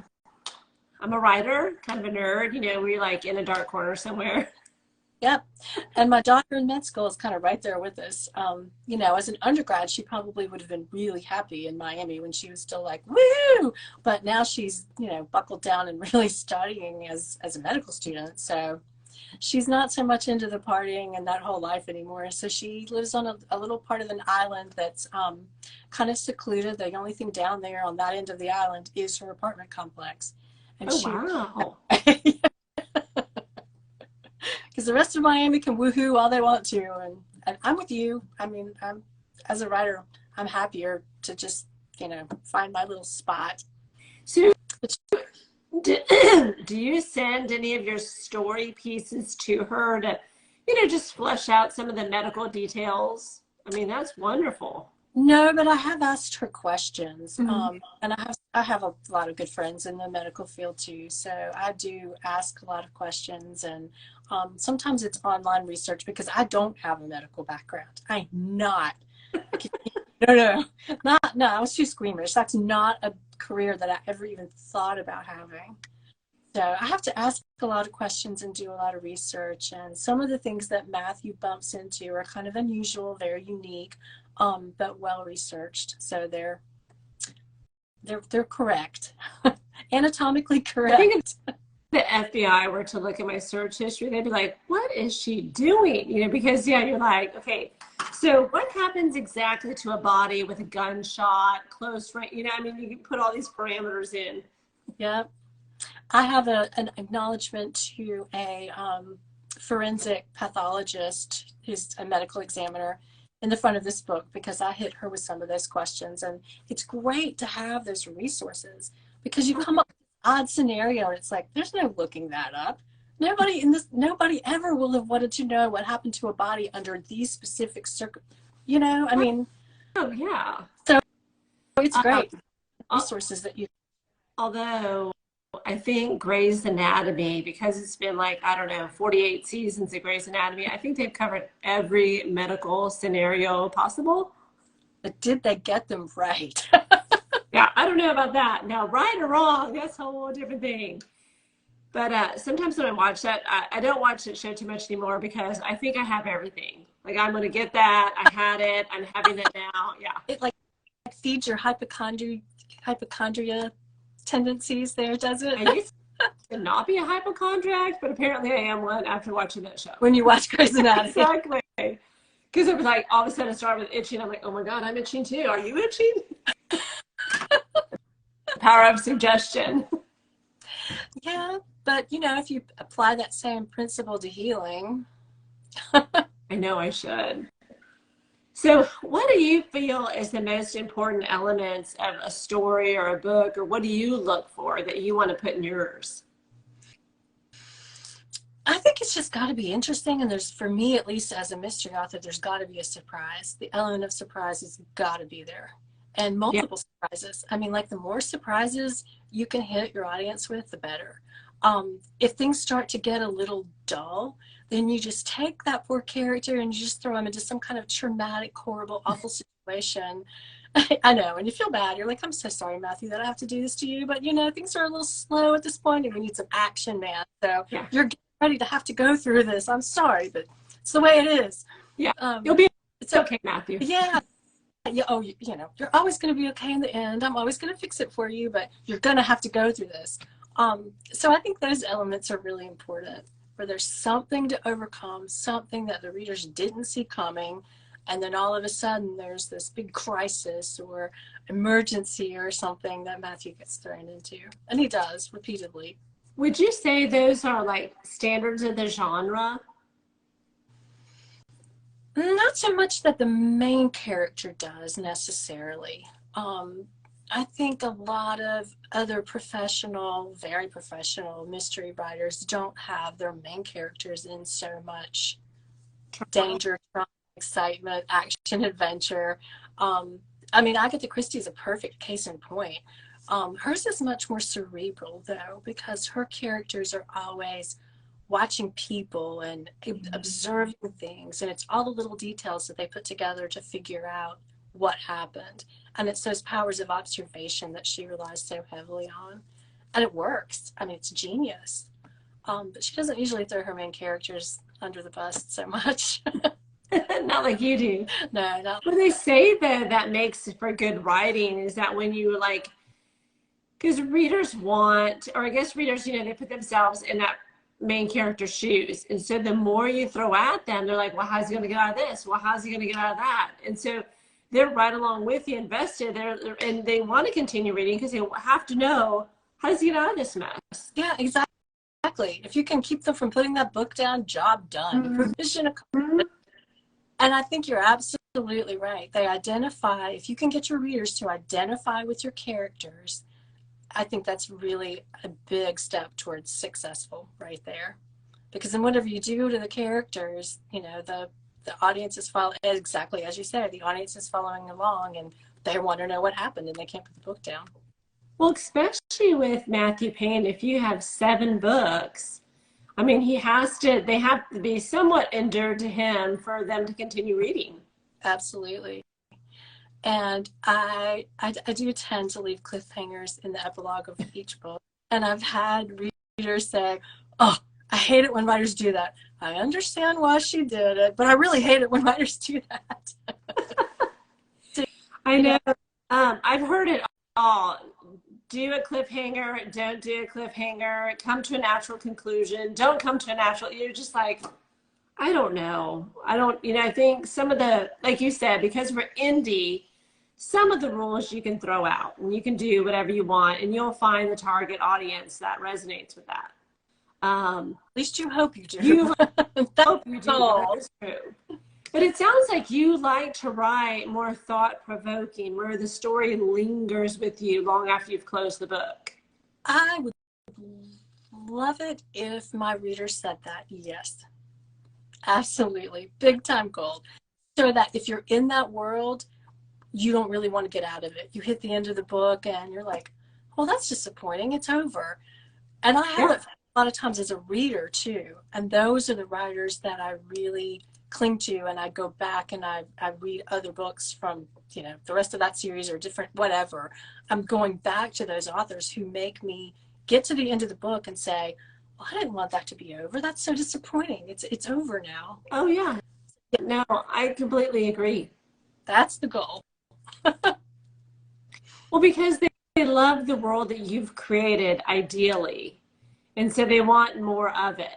I'm a writer, kind of a nerd, where you're like in a dark corner somewhere. Yep. And my daughter in med school is kind of right there with us. As an undergrad, she probably would have been really happy in Miami when she was still like, woo! But now she's, buckled down and really studying as a medical student. So she's not so much into the partying and that whole life anymore. So she lives on a little part of an island that's kind of secluded. The only thing down there on that end of the island is her apartment complex. And wow. Because the rest of Miami can woohoo all they want to, and I'm with you. I mean, as a writer, I'm happier to just find my little spot. So, do you send any of your story pieces to her to, just flesh out some of the medical details? I mean, that's wonderful. No, but I have asked her questions, Mm-hmm. and I have a lot of good friends in the medical field too. So I do ask a lot of questions, and sometimes it's online research because I don't have a medical background. I'm not. No. I was too squeamish. That's not a career that I ever even thought about having. So I have to ask a lot of questions and do a lot of research. And some of the things that Matthew bumps into are kind of unusual, very unique, but well researched. So they're correct, anatomically correct. I think if the FBI were to look at my search history, they'd be like, "What is she doing?" Because you're like, okay, so what happens exactly to a body with a gunshot, close range? I mean, you can put all these parameters in. Yep. I have an acknowledgement to a forensic pathologist who's a medical examiner in the front of this book because I hit her with some of those questions. And it's great to have those resources because you come up with an odd scenario and it's like, there's no looking that up. Nobody ever will have wanted to know what happened to a body under these specific I mean. Oh, yeah. So it's great. Resources that you. Although I think Grey's Anatomy, because it's been like, I don't know, 48 seasons of Grey's Anatomy, I think they've covered every medical scenario possible. But did they get them right? Yeah, I don't know about that. Now, right or wrong, that's a whole different thing. But sometimes when I watch that, I don't watch that show too much anymore because I think I have everything. Like, I'm going to get that. I had it. I'm having it now. Yeah. It like feeds your hypochondria tendencies there, does it? I used to not be a hypochondriac, but apparently I am one after watching that show. When you watch Grey's Anatomy. Exactly. Because it was like, all of a sudden it started with itching. I'm like, oh my God, I'm itching too. Are you itching? Power of suggestion. Yeah, but if you apply that same principle to healing. I know I should. So what do you feel is the most important elements of a story or a book, or what do you look for that you want to put in yours? I think it's just got to be interesting. And for me, at least as a mystery author, there's got to be a surprise. The element of surprise has got to be there. And multiple surprises. I mean, like the more surprises you can hit your audience with, the better. If things start to get a little dull, then you just take that poor character and you just throw them into some kind of traumatic, horrible, awful situation. I know, and you feel bad. You're like, I'm so sorry, Matthew, that I have to do this to you. But, things are a little slow at this point and we need some action, man. So you're getting ready to have to go through this. I'm sorry, but it's the way it is. Yeah, it's okay, Matthew. Yeah. You're always going to be okay in the end. I'm always going to fix it for you, but you're going to have to go through this. So I think those elements are really important. where there's something to overcome, something that the readers didn't see coming, and then all of a sudden there's this big crisis or emergency or something that Matthew gets thrown into. And he does repeatedly. Would you say those are like standards of the genre? Not so much that the main character does necessarily. I think a lot of other professional, very professional mystery writers don't have their main characters in so much danger, trauma, excitement, action, adventure. I mean, Agatha Christie is a perfect case in point. Hers is much more cerebral, though, because her characters are always watching people and observing things, and it's all the little details that they put together to figure out what happened. And it's those powers of observation that she relies so heavily on, and it works. I mean, it's genius. But she doesn't usually throw her main characters under the bus so much. Not like you do. No, not. What they say though that makes for good writing is that when you like, because readers want, or I guess readers, you know, they put themselves in that main character's shoes. And so the more you throw at them, they're like, well, how's he going to get out of this? Well, how's he going to get out of that? And so they're right along with you, invested there, and they want to continue reading because they have to know, how does he get out of this mess? Yeah, exactly. If you can keep them from putting that book down, job done. Mm-hmm. Mission accomplished. And I think you're absolutely right. They identify, if you can get your readers to identify with your characters, I think that's really a big step towards successful right there. Because then whatever you do to the characters, you know, the audience is following, exactly as you said, the audience is following along and they want to know what happened and they can't put the book down. Well, especially with Matthew Paine, if you have 7 books, I mean, they have to be somewhat endeared to him for them to continue reading. Absolutely. And I do tend to leave cliffhangers in the epilogue of each book. And I've had readers say, oh, I hate it when writers do that. I understand why she did it, but I really hate it when writers do that. I know. I've heard it all. Do a cliffhanger, don't do a cliffhanger, come to a natural conclusion, don't come to a natural, you're just like, I don't know. I think some of the, like you said, because we're indie, some of the rules you can throw out and you can do whatever you want and you'll find the target audience that resonates with that. At least you hope you do. You hope you do. That is true. But it sounds like you like to write more thought-provoking, where the story lingers with you long after you've closed the book. I would love it if my readers said that, yes. Absolutely. Big time goal. So that if you're in that world, you don't really want to get out of it. You hit the end of the book and you're like, well, that's disappointing. It's over. And I have it a lot of times as a reader too. And those are the writers that I really cling to, and I go back and I read other books from, you know, the rest of that series or different whatever. I'm going back to those authors who make me get to the end of the book and say, well, I didn't want that to be over. That's so disappointing. It's over now. Oh yeah. No, I completely agree. That's the goal. Well, because they love the world that you've created ideally, and so they want more of it.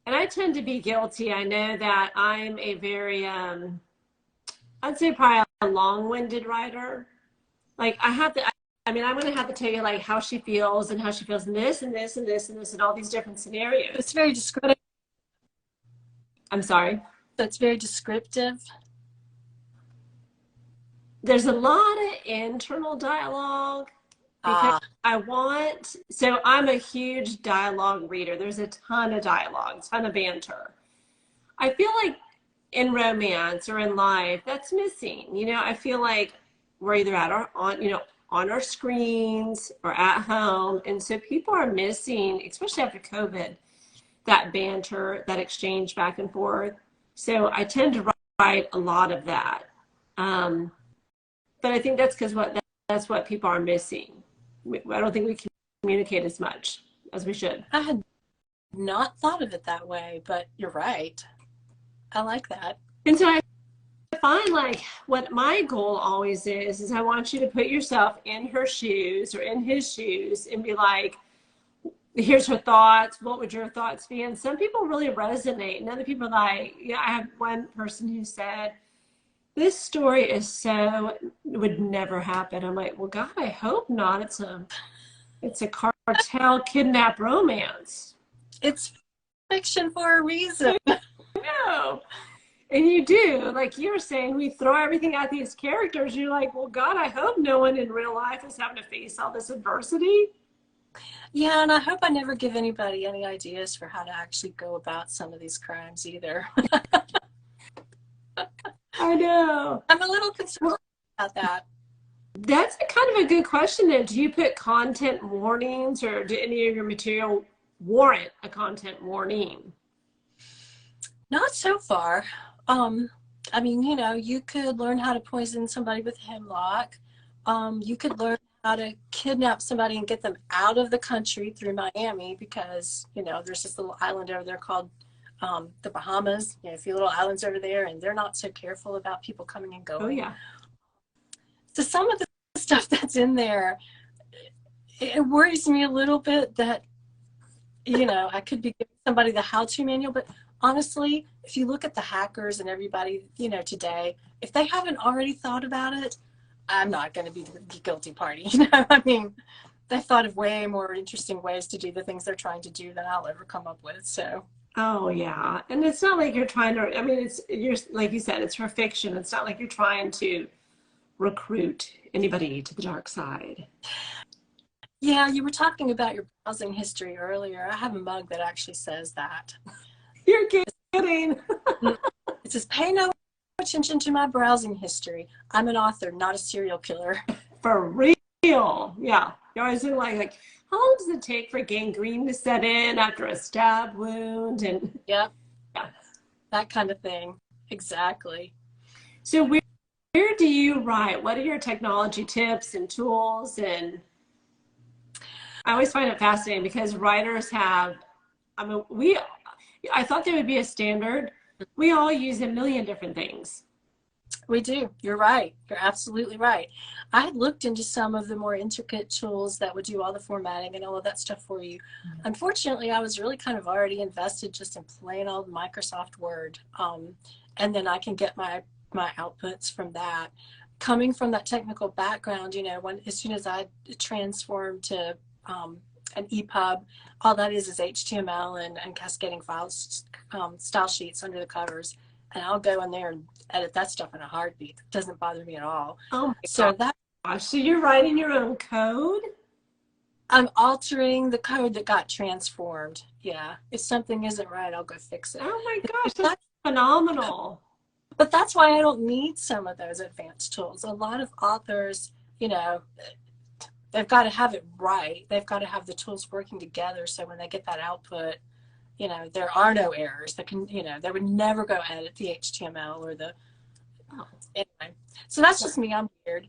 And I tend to be guilty. I know that I'm a very, I'd say probably a long-winded writer. Like I'm going to have to tell you like how she feels and how she feels in this and this and this and this and all these different scenarios. It's very descriptive. I'm sorry? That's very descriptive. There's a lot of internal dialogue. Because I'm a huge dialogue reader. There's a ton of dialogue, a ton of banter. I feel like in romance or in life, that's missing. You know, I feel like we're either on our screens or at home. And so people are missing, especially after COVID, that banter, that exchange back and forth. So I tend to write a lot of that. But I think that's because that's what people are missing. I don't think we communicate as much as we should. I had not thought of it that way, but you're right. I like that. And so I find like what my goal always is I want you to put yourself in her shoes or in his shoes and be like, here's her thoughts. What would your thoughts be? And some people really resonate, and other people like, yeah, I have one person who said, this story is so would never happen. I'm like, well, God, I hope not. It's a cartel kidnap romance. It's fiction for a reason. No. And you do, like you were saying, we throw everything at these characters. You're like, well, God, I hope no one in real life is having to face all this adversity. Yeah, and I hope I never give anybody any ideas for how to actually go about some of these crimes either. I know. I'm a little concerned about that. That's a kind of a good question then. Do you put content warnings, or do any of your material warrant a content warning? Not so far. I mean, you know, you could learn how to poison somebody with hemlock. You could learn how to kidnap somebody and get them out of the country through Miami because, you know, there's this little island over there called the Bahamas. You know, a few little islands over there, and they're not so careful about people coming and going. Oh, yeah. So some of the stuff that's in there, it worries me a little bit that, you know, I could be giving somebody the how-to manual, but honestly, if you look at the hackers and everybody, you know, today, if they haven't already thought about it, I'm not going to be the guilty party. You know, I mean, they thought of way more interesting ways to do the things they're trying to do than I'll ever come up with. So. Oh, yeah. And it's not like you're trying to, I mean, you're, like you said, it's for fiction. It's not like you're trying to recruit anybody to the dark side. Yeah, you were talking about your browsing history earlier. I have a mug that actually says that. You're kidding. It says, pay no attention to my browsing history. I'm an author, not a serial killer. For real. Yeah. You're always like, how long does it take for gangrene to set in after a stab wound? And yep. Yeah, that kind of thing. Exactly. So where do you write? What are your technology tips and tools? And I always find it fascinating because writers have, I mean, I thought there would be a standard. We all use a million different things. We do. You're right. You're absolutely right. I had looked into some of the more intricate tools that would do all the formatting and all of that stuff for you. Unfortunately, I was really kind of already invested just in plain old Microsoft Word. And then I can get my outputs from that. Coming from that technical background, you know, as soon as I transformed to an EPUB, all that is HTML and cascading files, style sheets under the covers. And I'll go in there and edit that stuff in a heartbeat. It doesn't bother me at all. Oh my so gosh. So you're writing your own code? I'm altering the code that got transformed. Yeah. If something isn't right, I'll go fix it. Oh my gosh, that's phenomenal. But that's why I don't need some of those advanced tools. A lot of authors, you know, they've got to have it right. They've got to have the tools working together so when they get that output, you know, there are no errors that can, you know, they would never go edit the HTML or the, anyway. So that's just me, I'm weird.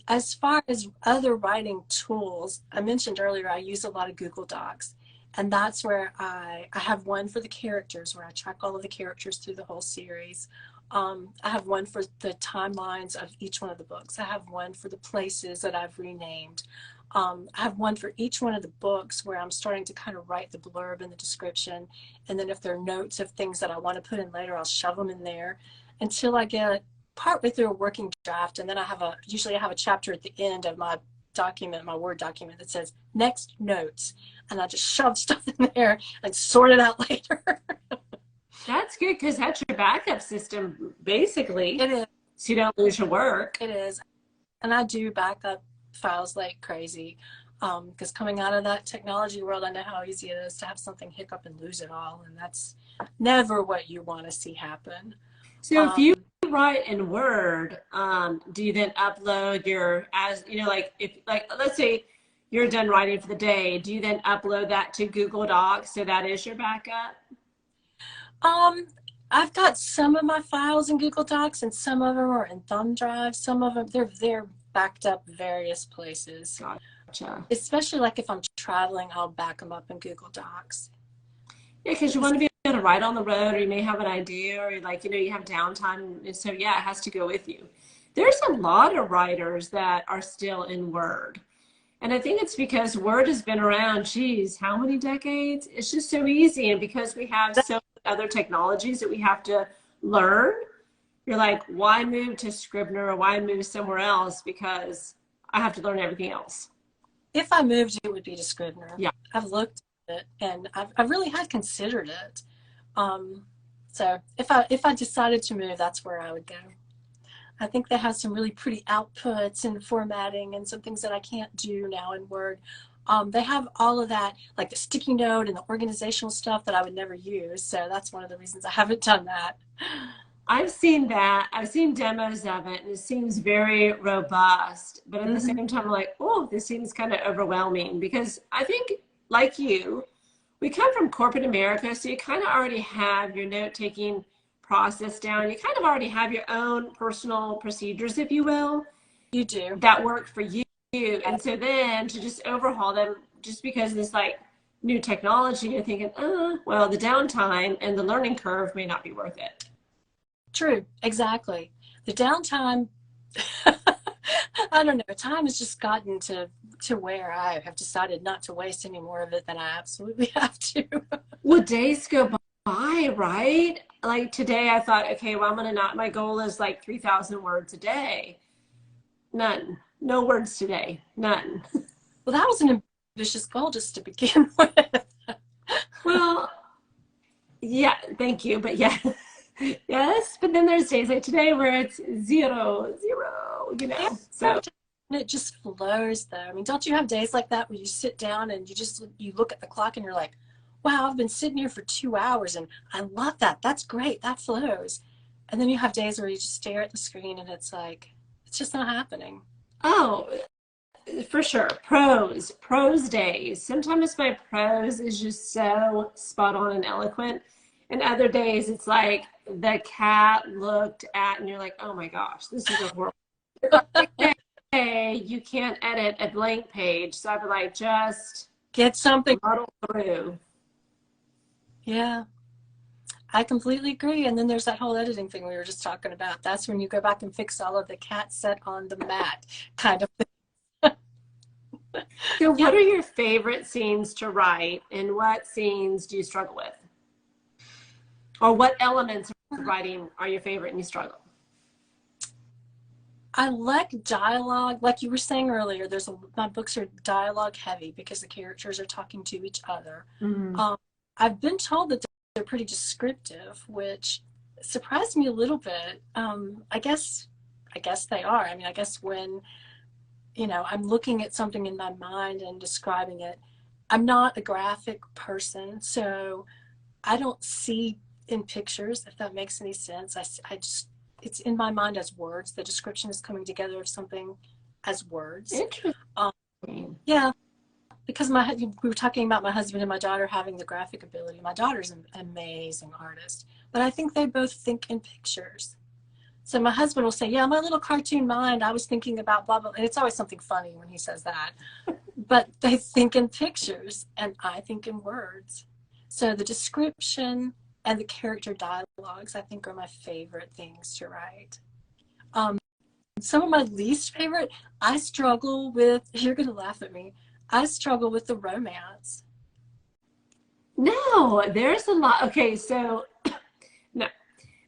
As far as other writing tools, I mentioned earlier, I use a lot of Google Docs. And that's where I have one for the characters, where I track all of the characters through the whole series. I have one for the timelines of each one of the books. I have one for the places that I've renamed. I have one for each one of the books where I'm starting to kind of write the blurb and the description. And then if there are notes of things that I want to put in later, I'll shove them in there until I get partway through a working draft. And then usually I have a chapter at the end of my document, my Word document, that says next notes. And I just shove stuff in there and sort it out later. That's good because that's your backup system, basically. It is. So you don't lose your work. It is. And I do backup files like crazy because coming out of that technology world, I know how easy it is to have something hiccup and lose it all. And that's never what you want to see happen. So if you write in Word, do you then upload let's say you're done writing for the day, do you then upload that to Google Docs so that is your backup? I've got some of my files in Google Docs and some of them are in thumb drives. Some of them, they're backed up various places. Gotcha. Especially like if I'm traveling, I'll back them up in Google Docs. Yeah, because you want to be able to write on the road, or you may have an idea, or you have downtime. And so, yeah, it has to go with you. There's a lot of writers that are still in Word. And I think it's because Word has been around, geez, how many decades? It's just so easy. And because we have so many other technologies that we have to learn, you're like, why move to Scrivener or why move somewhere else? Because I have to learn everything else. If I moved, it would be to Scrivener. Yeah. I've looked at it and I really had considered it. So if I decided to move, that's where I would go. I think they have some really pretty outputs and formatting and some things that I can't do now in Word. They have all of that, like the sticky note and the organizational stuff that I would never use. So that's one of the reasons I haven't done that. I've seen that. I've seen demos of it, and it seems very robust. But at the same time, I'm like, oh, this seems kind of overwhelming because I think, like you, we come from corporate America, so you kind of already have your note-taking process down. You kind of already have your own personal procedures, if you will. You do. That work for you. And so then to just overhaul them just because it's like new technology, you're thinking, well, the downtime and the learning curve may not be worth it. True, exactly. The downtime, I don't know, time has just gotten to where I have decided not to waste any more of it than I absolutely have to. Well, days go by, right? Like today I thought, okay, well, my goal is like 3,000 words a day. None. No words today. None. Well, that was an ambitious goal just to begin with. Well, yeah, thank you. But yeah. Yes, but then there's days like today where it's 0, 0, so it just flows though. I mean, don't you have days like that where you sit down and you look at the clock and you're like, wow, I've been sitting here for 2 hours and I love that. That's great. That flows. And then you have days where you just stare at the screen and it's like, it's just not happening. Oh, for sure. Prose days. Sometimes my prose is just so spot on and eloquent. And other days it's like the cat looked at and you're like, oh my gosh, this is a horrible. Hey, you can't edit a blank page. So I'd be like, just get something muddle through. Yeah, I completely agree. And then there's that whole editing thing we were just talking about. That's when you go back and fix all of the cat set on the mat kind of thing. So what are your favorite scenes to write and what scenes do you struggle with? Or what elements of writing are your favorite and you struggle? I like dialogue. Like you were saying earlier, my books are dialogue heavy because the characters are talking to each other. I've been told that they're pretty descriptive, which surprised me a little bit. I guess they are. I mean, I guess when, I'm looking at something in my mind and describing it, I'm not a graphic person, so I don't see in pictures, if that makes any sense. It's in my mind as words. The description is coming together of something as words. Interesting. Yeah, because we were talking about my husband and my daughter having the graphic ability. My daughter's an amazing artist, but I think they both think in pictures. So my husband will say, yeah, my little cartoon mind, I was thinking about blah, blah. And it's always something funny when he says that. But they think in pictures and I think in words. So the description and the character dialogues, I think, are my favorite things to write. Some of my least favorite, I struggle with, you're going to laugh at me, I struggle with the romance. No, there's a lot. Okay, so no,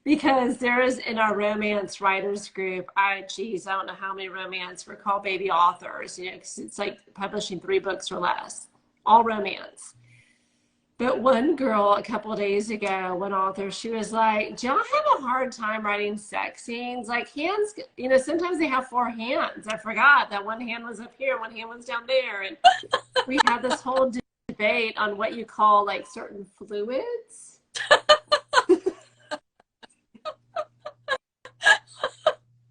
because there is in our romance writers group, I don't know how many romance, we're called baby authors, 'cause it's like publishing 3 books or less, all romance. But one girl a couple of days ago, one author, she was like, do y'all have a hard time writing sex scenes? Like hands, sometimes they have 4 hands. I forgot that one hand was up here, one hand was down there. And we had this whole debate on what you call like certain fluids.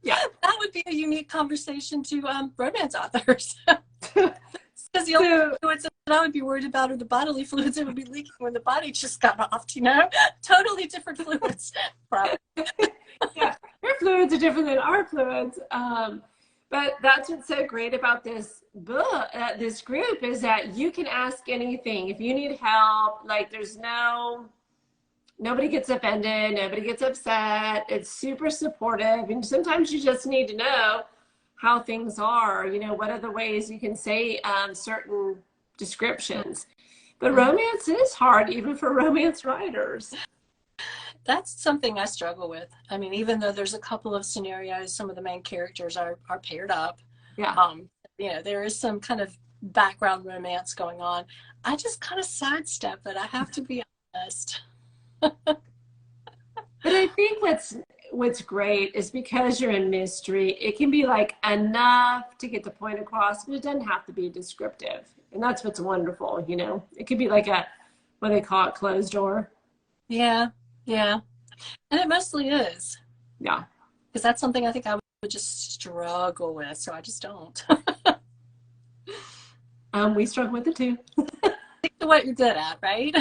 Yeah. That would be a unique conversation to romance authors. Because the only fluids that I would be worried about are the bodily fluids that would be leaking when the body just got off, Totally different fluids. Yeah, your fluids are different than our fluids. But that's what's so great about this book, this group, is that you can ask anything. If you need help, like nobody gets offended, nobody gets upset. It's super supportive. And sometimes you just need to know, how things are, you know, what are the ways you can say certain descriptions. But romance is hard, even for romance writers. That's something I struggle with. I mean, even though there's a couple of scenarios, some of the main characters are paired up. Yeah. You know, there is some kind of background romance going on. I just kind of sidestep it. I have to be honest. But I think what's great is because you're in mystery, it can be like enough to get the point across, but it doesn't have to be descriptive. And that's what's wonderful, you know. It could be like a, what do they call it, closed door. Yeah, yeah. And it mostly is. Yeah. Because that's something I think I would just struggle with, so I just don't. We struggle with it too. Stick to what you're good at, right?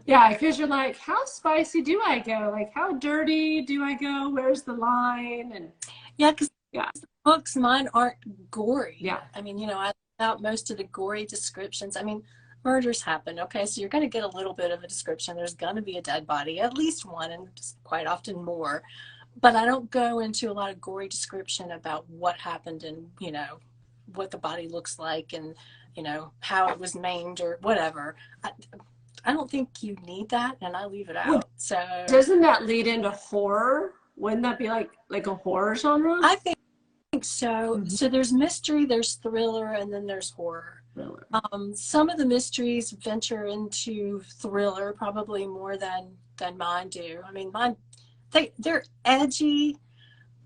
Yeah, because you're like, how spicy do I go? Like, how dirty do I go? Where's the line? And Yeah, because yeah, books, mine aren't gory. yeah, I mean, you know, I left out most of the gory descriptions. I mean, murders happen, okay? So you're going to get a little bit of a description. There's going to be a dead body, at least one, and just quite often more. But I don't go into a lot of gory description about what happened and, you know, what the body looks like and, you know, how it was maimed or whatever. I don't think you need that, and I leave it out. Well, so doesn't that lead into horror? Wouldn't that be like a horror genre? I think so. So there's mystery, there's thriller, and then there's horror. Thriller. Some of the mysteries venture into thriller probably more than mine do. I mean, mine they're edgy,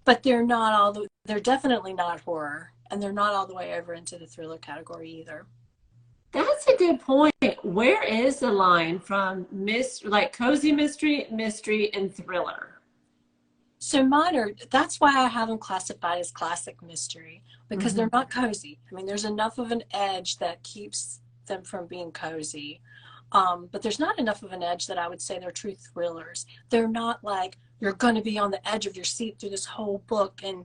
but they're not they're definitely not horror, and they're not all the way over into the thriller category either. That's a good point. Where is the line from like cozy mystery, and thriller? So mine that's why I have them classified as classic mystery, because they're not cozy. I mean, there's enough of an edge that keeps them from being cozy. But there's not enough of an edge that I would say they're true thrillers. They're not like you're going to be on the edge of your seat through this whole book, and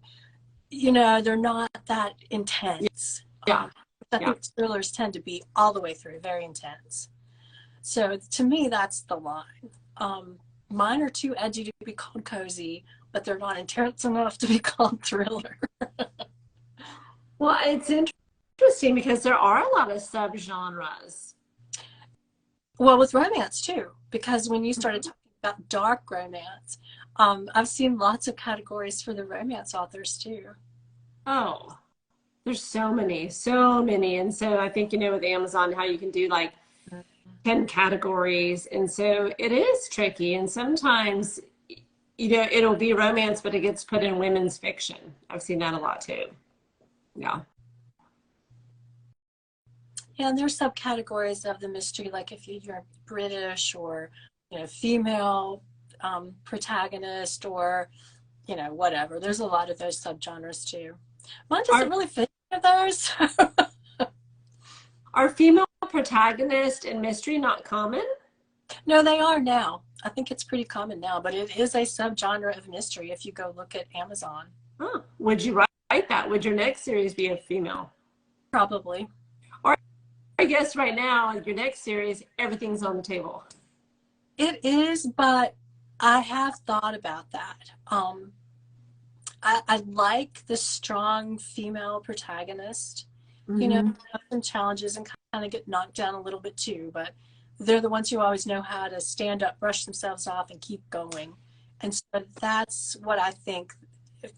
you know, they're not that intense. Yeah. I think thrillers tend to be all the way through, very intense. So to me, that's the line. Mine are too edgy to be called cozy, but they're not intense enough to be called thriller. Well, it's interesting because there are a lot of subgenres. Well, with romance too, because when you started talking about dark romance, I've seen lots of categories for the romance authors too. Oh, there's so many, so many. And so I think, you know, with Amazon, how you can do like 10 categories. And so it is tricky. And sometimes, you know, it'll be romance, but it gets put in women's fiction. I've seen that a lot too. Yeah. Yeah, and there's subcategories of the mystery, like if you're British or, you know, female protagonist or, you know, whatever. There's a lot of those subgenres too. Mine doesn't really fit into those. Are female protagonists in mystery not common? No, they are now. I think it's pretty common now, but it is a subgenre of mystery if you go look at Amazon. Huh. Would you write that? Would your next series be a female? Probably. Or I guess right now, your next series, everything's on the table. It is, but I have thought about that. I like the strong female protagonist. You know, have some challenges and kind of get knocked down a little bit too, but they're the ones who always know how to stand up, brush themselves off, and keep going. And so that's what I think.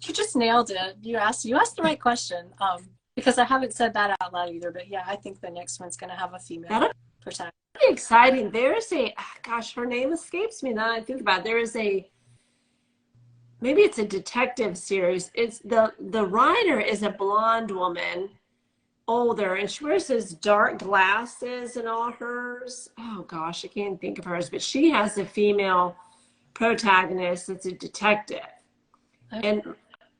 You just nailed it. You asked the right question. Because I haven't said that out loud either, but yeah, I think the next one's going to have a female protagonist. Pretty exciting. There's a, gosh, her name escapes me now I think about it. There is maybe it's a detective series. It's the writer is a blonde woman, older, and she wears those dark glasses and all hers. Oh gosh, I can't think of hers, but she has a female protagonist that's a detective. And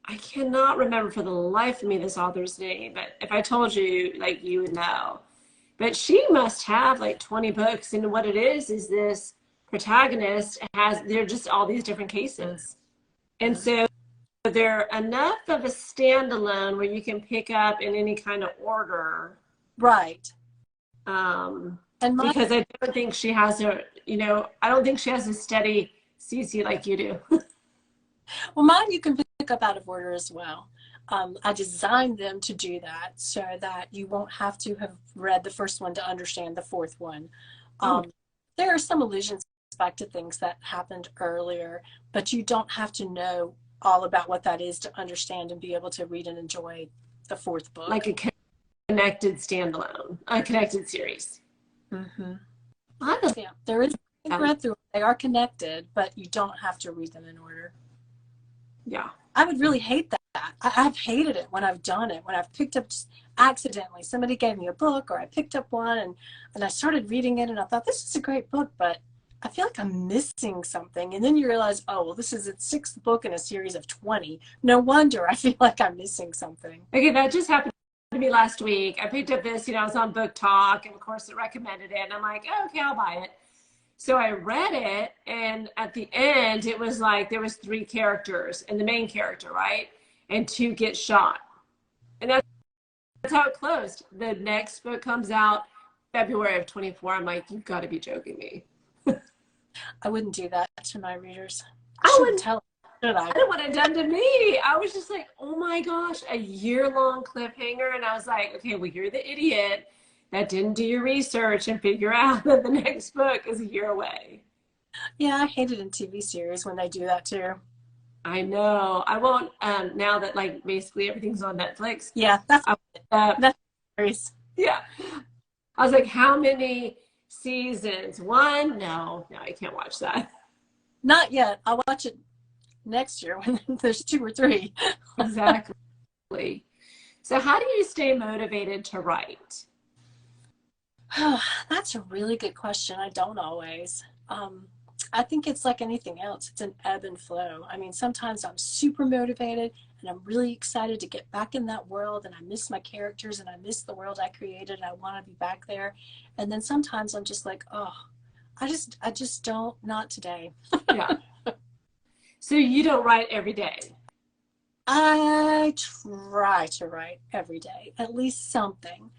I cannot remember for the life of me this author's name, but if I told you, like, you would know. But she must have like 20 books, and what it is this protagonist they're just all these different cases. And so they're enough of a standalone where you can pick up in any kind of order. Right. Because I don't think she has I don't think she has a steady CC like you do. Well, mine you can pick up out of order as well. I designed them to do that so that you won't have to have read the first one to understand the fourth one. Oh, There are some allusions back to things that happened earlier, but you don't have to know all about what that is to understand and be able to read and enjoy the fourth book. like a connected standalone, a connected series. Mm-hmm. I love Yeah, there is a that. thread through. They are connected, but you don't have to read them in order. Yeah. I would really hate that. I've hated it when I've done it, when I've picked up accidentally. Somebody gave me a book or I picked up one and I started reading it and I thought, this is a great book, but I feel like I'm missing something. And then you realize, oh, well, this is its sixth book in a series of 20. No wonder I feel like I'm missing something. Okay, that just happened to me last week. I picked up this, I was on Book Talk, and of course it recommended it. And I'm like, oh, okay, I'll buy it. So I read it, and at the end, it was like there was three characters, and the main character, right? And two get shot. And that's how it closed. The next book comes out February of 24. I'm like, you've got to be joking me. I wouldn't do that to my readers. I Shouldn't wouldn't tell them, should I? I don't want it done to me. I was just like, oh my gosh, a year-long cliffhanger. And I was like, okay, well, you're the idiot that didn't do your research and figure out that the next book is a year away. Yeah, I hate it in TV series when they do that too. I know. I won't, now that like basically everything's on Netflix. Yeah, that's Uh, that's series. yeah. I was like, how many seasons? One? No, I can't watch that. Not yet. I'll watch it next year when there's two or three. Exactly. So how do you stay motivated to write? That's a really good question. I don't always. I think it's like anything else. It's an ebb and flow. I mean, sometimes I'm super motivated and I'm really excited to get back in that world and I miss my characters and I miss the world I created and I want to be back there. And then sometimes I'm just like, oh, I just don't, not today. Yeah. So you don't write every day. I try to write every day, at least something.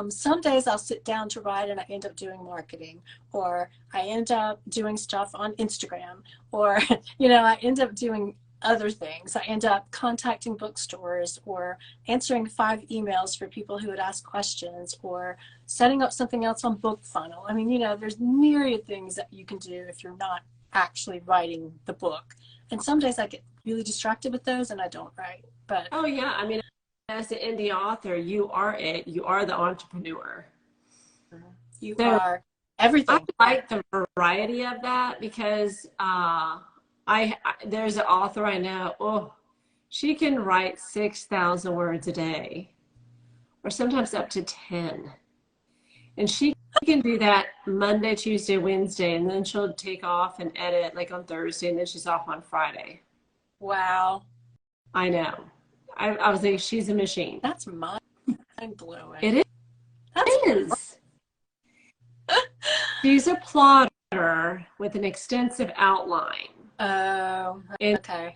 Some days I'll sit down to write and I end up doing marketing, or I end up doing stuff on Instagram, or, I end up doing other things. I end up contacting bookstores or answering 5 emails for people who would ask questions or setting up something else on Book Funnel. I mean, there's myriad things that you can do if you're not actually writing the book. And some days I get really distracted with those and I don't write. But Oh yeah, I mean, as an indie author, you are it. You are the entrepreneur. you So are I everything. like the variety of that because there's an author I know, oh, she can write 6,000 words a day, or sometimes up to 10. And she can do that Monday, Tuesday, Wednesday, and then she'll take off and edit like on Thursday, and then she's off on Friday. Wow. I know. I was like, she's a machine. That's mind blowing. It That's is. She's a plotter with an extensive outline. oh, And okay.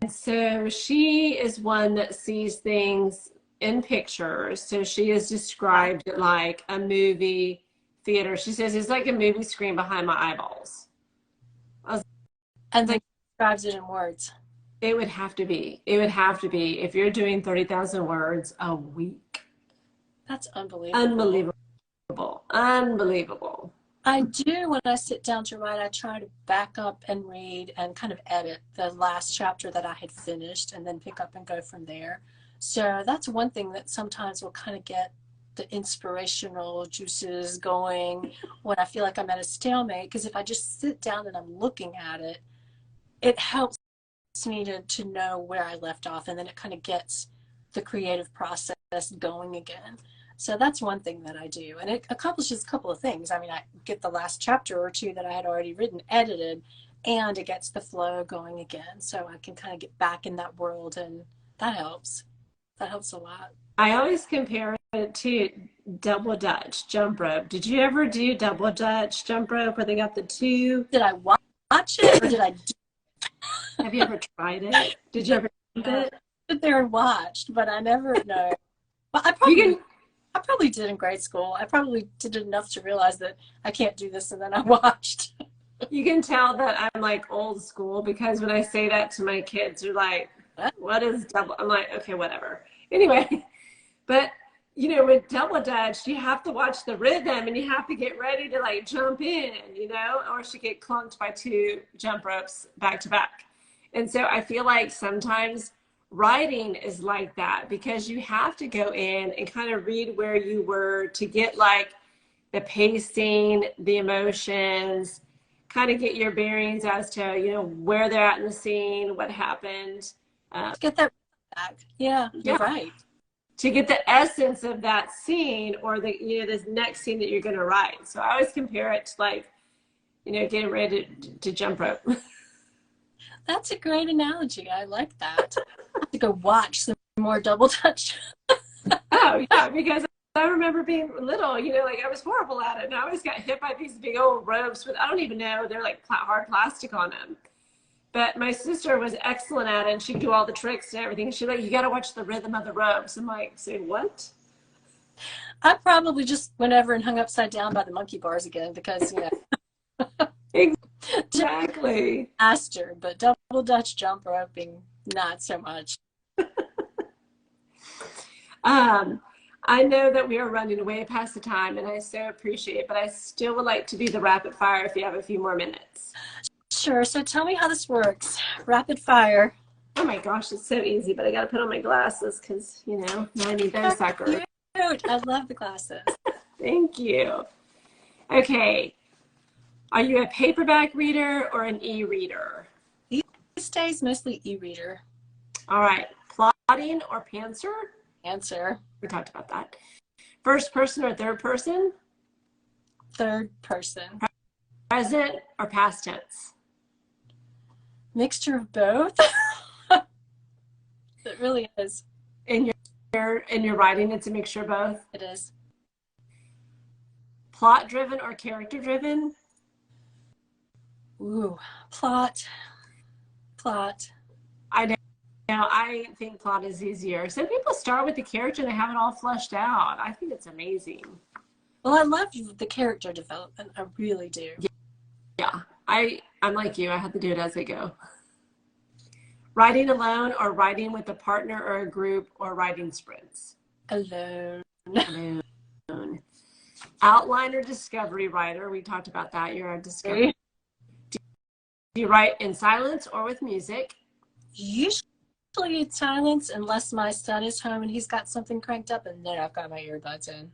so she is one that sees things in pictures. So she has described it like a movie theater. She says it's like a movie screen behind my eyeballs. I was And then like, describes it in words. it would have to be. It would have to be if you're doing 30,000 words a week. That's unbelievable. Unbelievable. Unbelievable. I do, when I sit down to write, I try to back up and read and kind of edit the last chapter that I had finished and then pick up and go from there. So that's one thing that sometimes will kind of get the inspirational juices going when I feel like I'm at a stalemate. Because if I just sit down and I'm looking at it, it helps me to know where I left off, and then it kind of gets the creative process going again. So that's one thing that I do, and it accomplishes a couple of things. I mean, I get the last chapter or two that I had already written edited, and it gets the flow going again, so I can kind of get back in that world, and that helps. That helps a lot. I always compare it to double dutch jump rope. Did you ever do double dutch jump rope where they got the two? Did I watch it, or did I Have you ever tried it? Did you ever jump it? sit there and watched? But I never know. But You I probably did in grade school. I probably did enough to realize that I can't do this, and then I watched. you can tell that I'm like old school because when I say that to my kids, they're like, what is double? I'm like, okay, whatever. Anyway, but you know, with double dutch, you have to watch the rhythm and you have to get ready to like jump in, you know, or she get clunked by two jump ropes back to back. And so I feel like sometimes writing is like that because you have to go in and kind of read where you were to get like the pacing, the emotions, kind of get your bearings as to, you know, where they're at in the scene, what happened. Get that back. Yeah, you're Yeah, right. to get the essence of that scene or the, you know, this next scene that you're going to write. So I always compare it to like, you know, getting ready to jump rope. That's a great analogy. I like that. I have to go watch some more double dutch. Oh yeah, because I remember being little, you know, like I was horrible at it, and I always got hit by these big old ropes with, I don't even know, they're like hard plastic on them. But my sister was excellent at it, and she could do all the tricks and everything. She's like, you got to watch the rhythm of the ropes. I'm like, say what? I probably just went over and hung upside down by the monkey bars again because, you know, Exactly. faster, but double dutch jump roping, not so much. I know that we are running way past the time, and I so appreciate it, but I still would like to do the rapid fire if you have a few more minutes. Sure. So tell me how this works. Rapid fire. Oh my gosh, it's so easy, but I got to put on my glasses because, you know, I need those suckers. Cute. I love the glasses. Thank you. Okay. Are you a paperback reader or an e-reader? These days, mostly e-reader. All right. Plotting or pantser? Answer. We talked about that. First person or third person? Third person. Present or past tense? Mixture of both. It really is. In your writing, it's a mixture of both. It is. Plot driven or character driven? Ooh, plot. I know. I think plot is easier. Some people start with the character and they have it all fleshed out. I think it's amazing. Well, I love the character development. I really do. Yeah. I'm like you. I have to do it as I go. Writing alone or writing with a partner or a group or writing sprints? Alone. Alone. Outline or discovery writer? We talked about that. You're a discovery. Do you write in silence or with music? Usually in silence, unless my son is home and he's got something cranked up, and then I've got my earbuds in.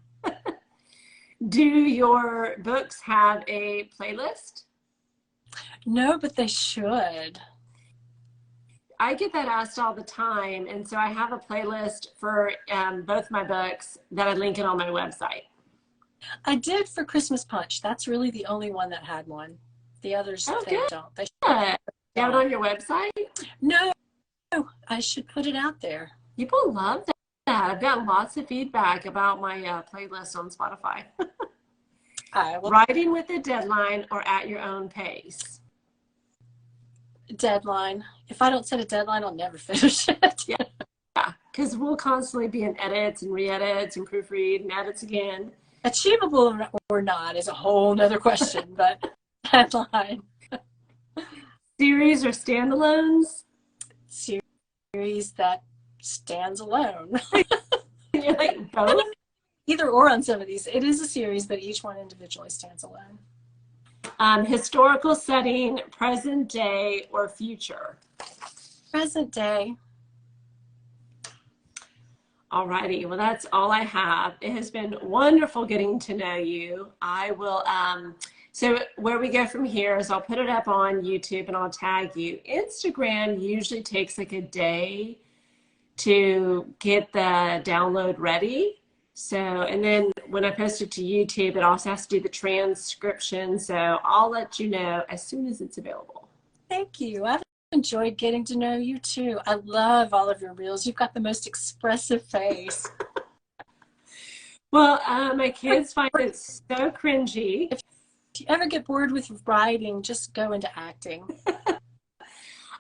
Do your books have a playlist? No, but they should. I get that asked all the time, and so I have a playlist for both my books that I link it on my website. I did for Christmas Punch. That's really the only one that had one. The others, they don't. They should. Down on your website? No, I should put it out there. People love that. I've gotten lots of feedback about my playlist on Spotify. Writing with a deadline or at your own pace? Deadline. If I don't set a deadline, I'll never finish it. Yeah, because we'll constantly be in edits and re-edits and proofread and edits again. Achievable or not is a whole nother question, but deadline. Series or standalones? Series that stands alone. You're like both? Either or on some of these. It is a series, but each one individually stands alone. Historical setting, present day, or future? Present day. Alrighty, well that's all I have. It has been wonderful getting to know you. I will, so where we go from here is I'll put it up on YouTube and I'll tag you. Instagram usually takes like a day to get the download ready. So, and then when I post it to YouTube, it also has to do the transcription. So I'll let you know as soon as it's available. Thank you. I've enjoyed getting to know you too. I love all of your reels. You've got the most expressive face. Well, my kids find it so cringy. If you ever get bored with writing, just go into acting.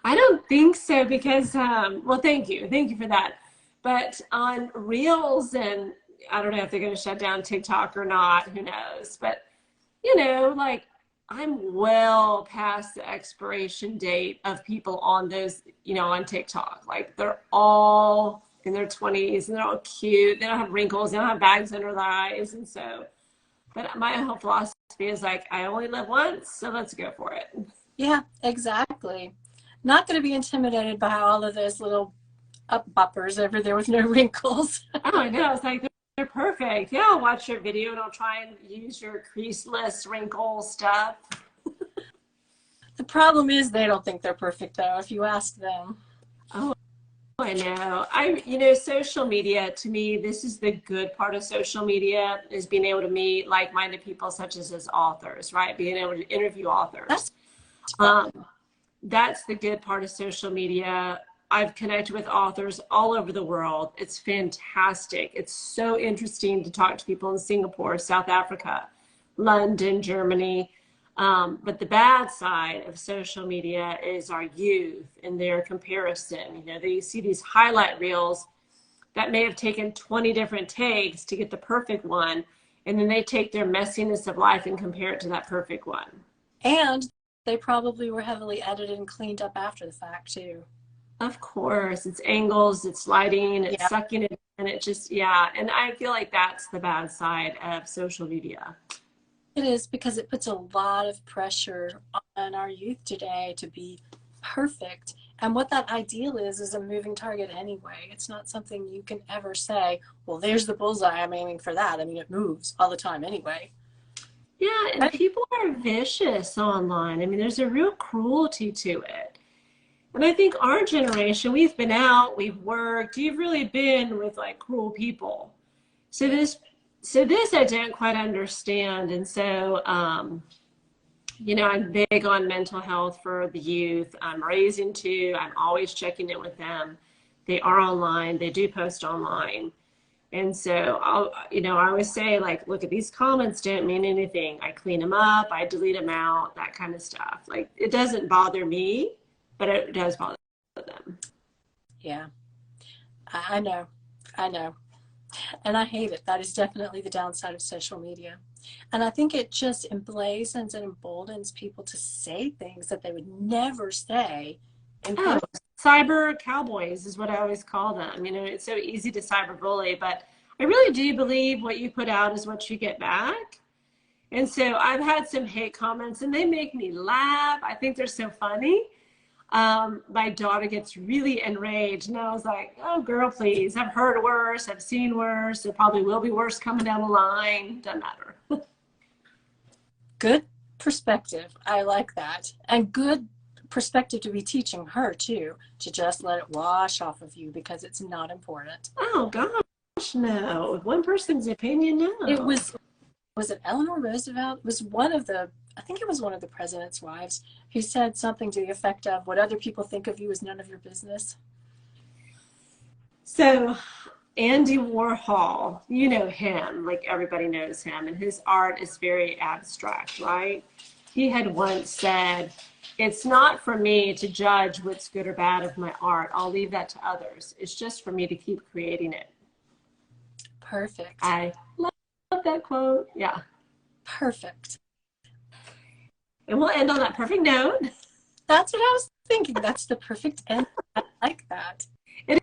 I don't think so because, well, thank you. Thank you for that. But on reels, and I don't know if they're going to shut down TikTok or not, who knows. But, you know, like I'm well past the expiration date of people on those, you know, on TikTok. Like they're all in their 20s and they're all cute. They don't have wrinkles, they don't have bags under their eyes. And so, but my whole philosophy is like, I only live once, so let's go for it. Yeah, exactly. Not going to be intimidated by all of those little up boppers over there with no wrinkles. Oh, I know. It's like they're perfect. Yeah, I'll watch your video and I'll try and use your creaseless wrinkle stuff. The problem is they don't think they're perfect, though, if you ask them. Oh, I know. You know, social media, to me, this is the good part of social media, is being able to meet like-minded people such as authors, right? Being able to interview authors. Um, that's the good part of social media. I've connected with authors all over the world. It's fantastic. It's so interesting to talk to people in Singapore, South Africa, London, Germany. But the bad side of social media is our youth and their comparison. You know, they see these highlight reels that may have taken 20 different takes to get the perfect one, and then they take their messiness of life and compare it to that perfect one. And they probably were heavily edited and cleaned up after the fact, too. Of course, it's angles, it's lighting, it's sucking it in, it just, yeah. And I feel like that's the bad side of social media. It is, because it puts a lot of pressure on our youth today to be perfect. And what that ideal is a moving target anyway. It's not something you can ever say, well, there's the bullseye, I'm aiming for that. I mean, it moves all the time anyway. Yeah, and people are vicious online. I mean, there's a real cruelty to it. And I think our generation, we've been out, we've worked, you've really been with like cruel people. So this I don't quite understand. And so, you know, I'm big on mental health for the youth. I'm raising two. I'm always checking in with them. They are online. They do post online. And so I always say, like, look, at these comments don't mean anything. I clean them up. I delete them out, that kind of stuff. Like, it doesn't bother me, but it does bother them. Yeah, I know. And I hate it. That is definitely the downside of social media. And I think it just emblazons and emboldens people to say things that they would never say in person. Cyber cowboys is what I always call them. You know, it's so easy to cyberbully, but I really do believe what you put out is what you get back. And so I've had some hate comments and they make me laugh. I think they're so funny. My daughter gets really enraged and I was like, oh girl, please, I've heard worse, I've seen worse, there probably will be worse coming down the line, doesn't matter. Good perspective. I like that. And good perspective to be teaching her too, to just let it wash off of you because it's not important. Oh gosh, no. One person's opinion, no. It was it Eleanor Roosevelt? It was I think it was one of the president's wives who said something to the effect of, what other people think of you is none of your business. So Andy Warhol, you know him, like everybody knows him, and his art is very abstract, right? He had once said, it's not for me to judge what's good or bad of my art. I'll leave that to others. It's just for me to keep creating it. Perfect. I love that quote. Yeah. Perfect. And we'll end on that perfect note. That's what I was thinking. That's the perfect end. I like that. It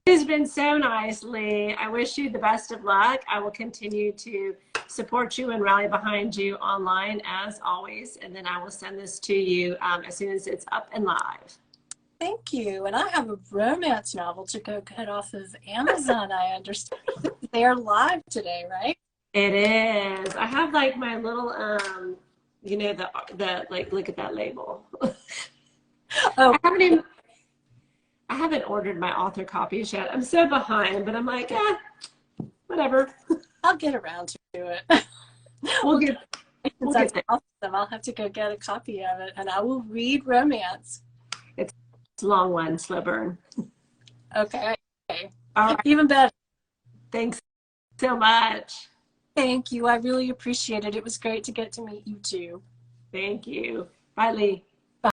has been so nice, Lee. I wish you the best of luck. I will continue to support you and rally behind you online as always. And then I will send this to you as soon as it's up and live. Thank you. And I have a romance novel to go get off of Amazon. I understand they are live today, right? It is. I have like my little, you know, the like, look at that label. Oh, I haven't ordered my author copies yet. I'm so behind, but I'm like, whatever. I'll get around to it. We'll get awesome. I'll have to go get a copy of it, and I will read romance. It's a long one, slow burn. Okay. All right. Even better. Thanks so much. Thank you. I really appreciate it. It was great to get to meet you too. Thank you. Bye, Lee.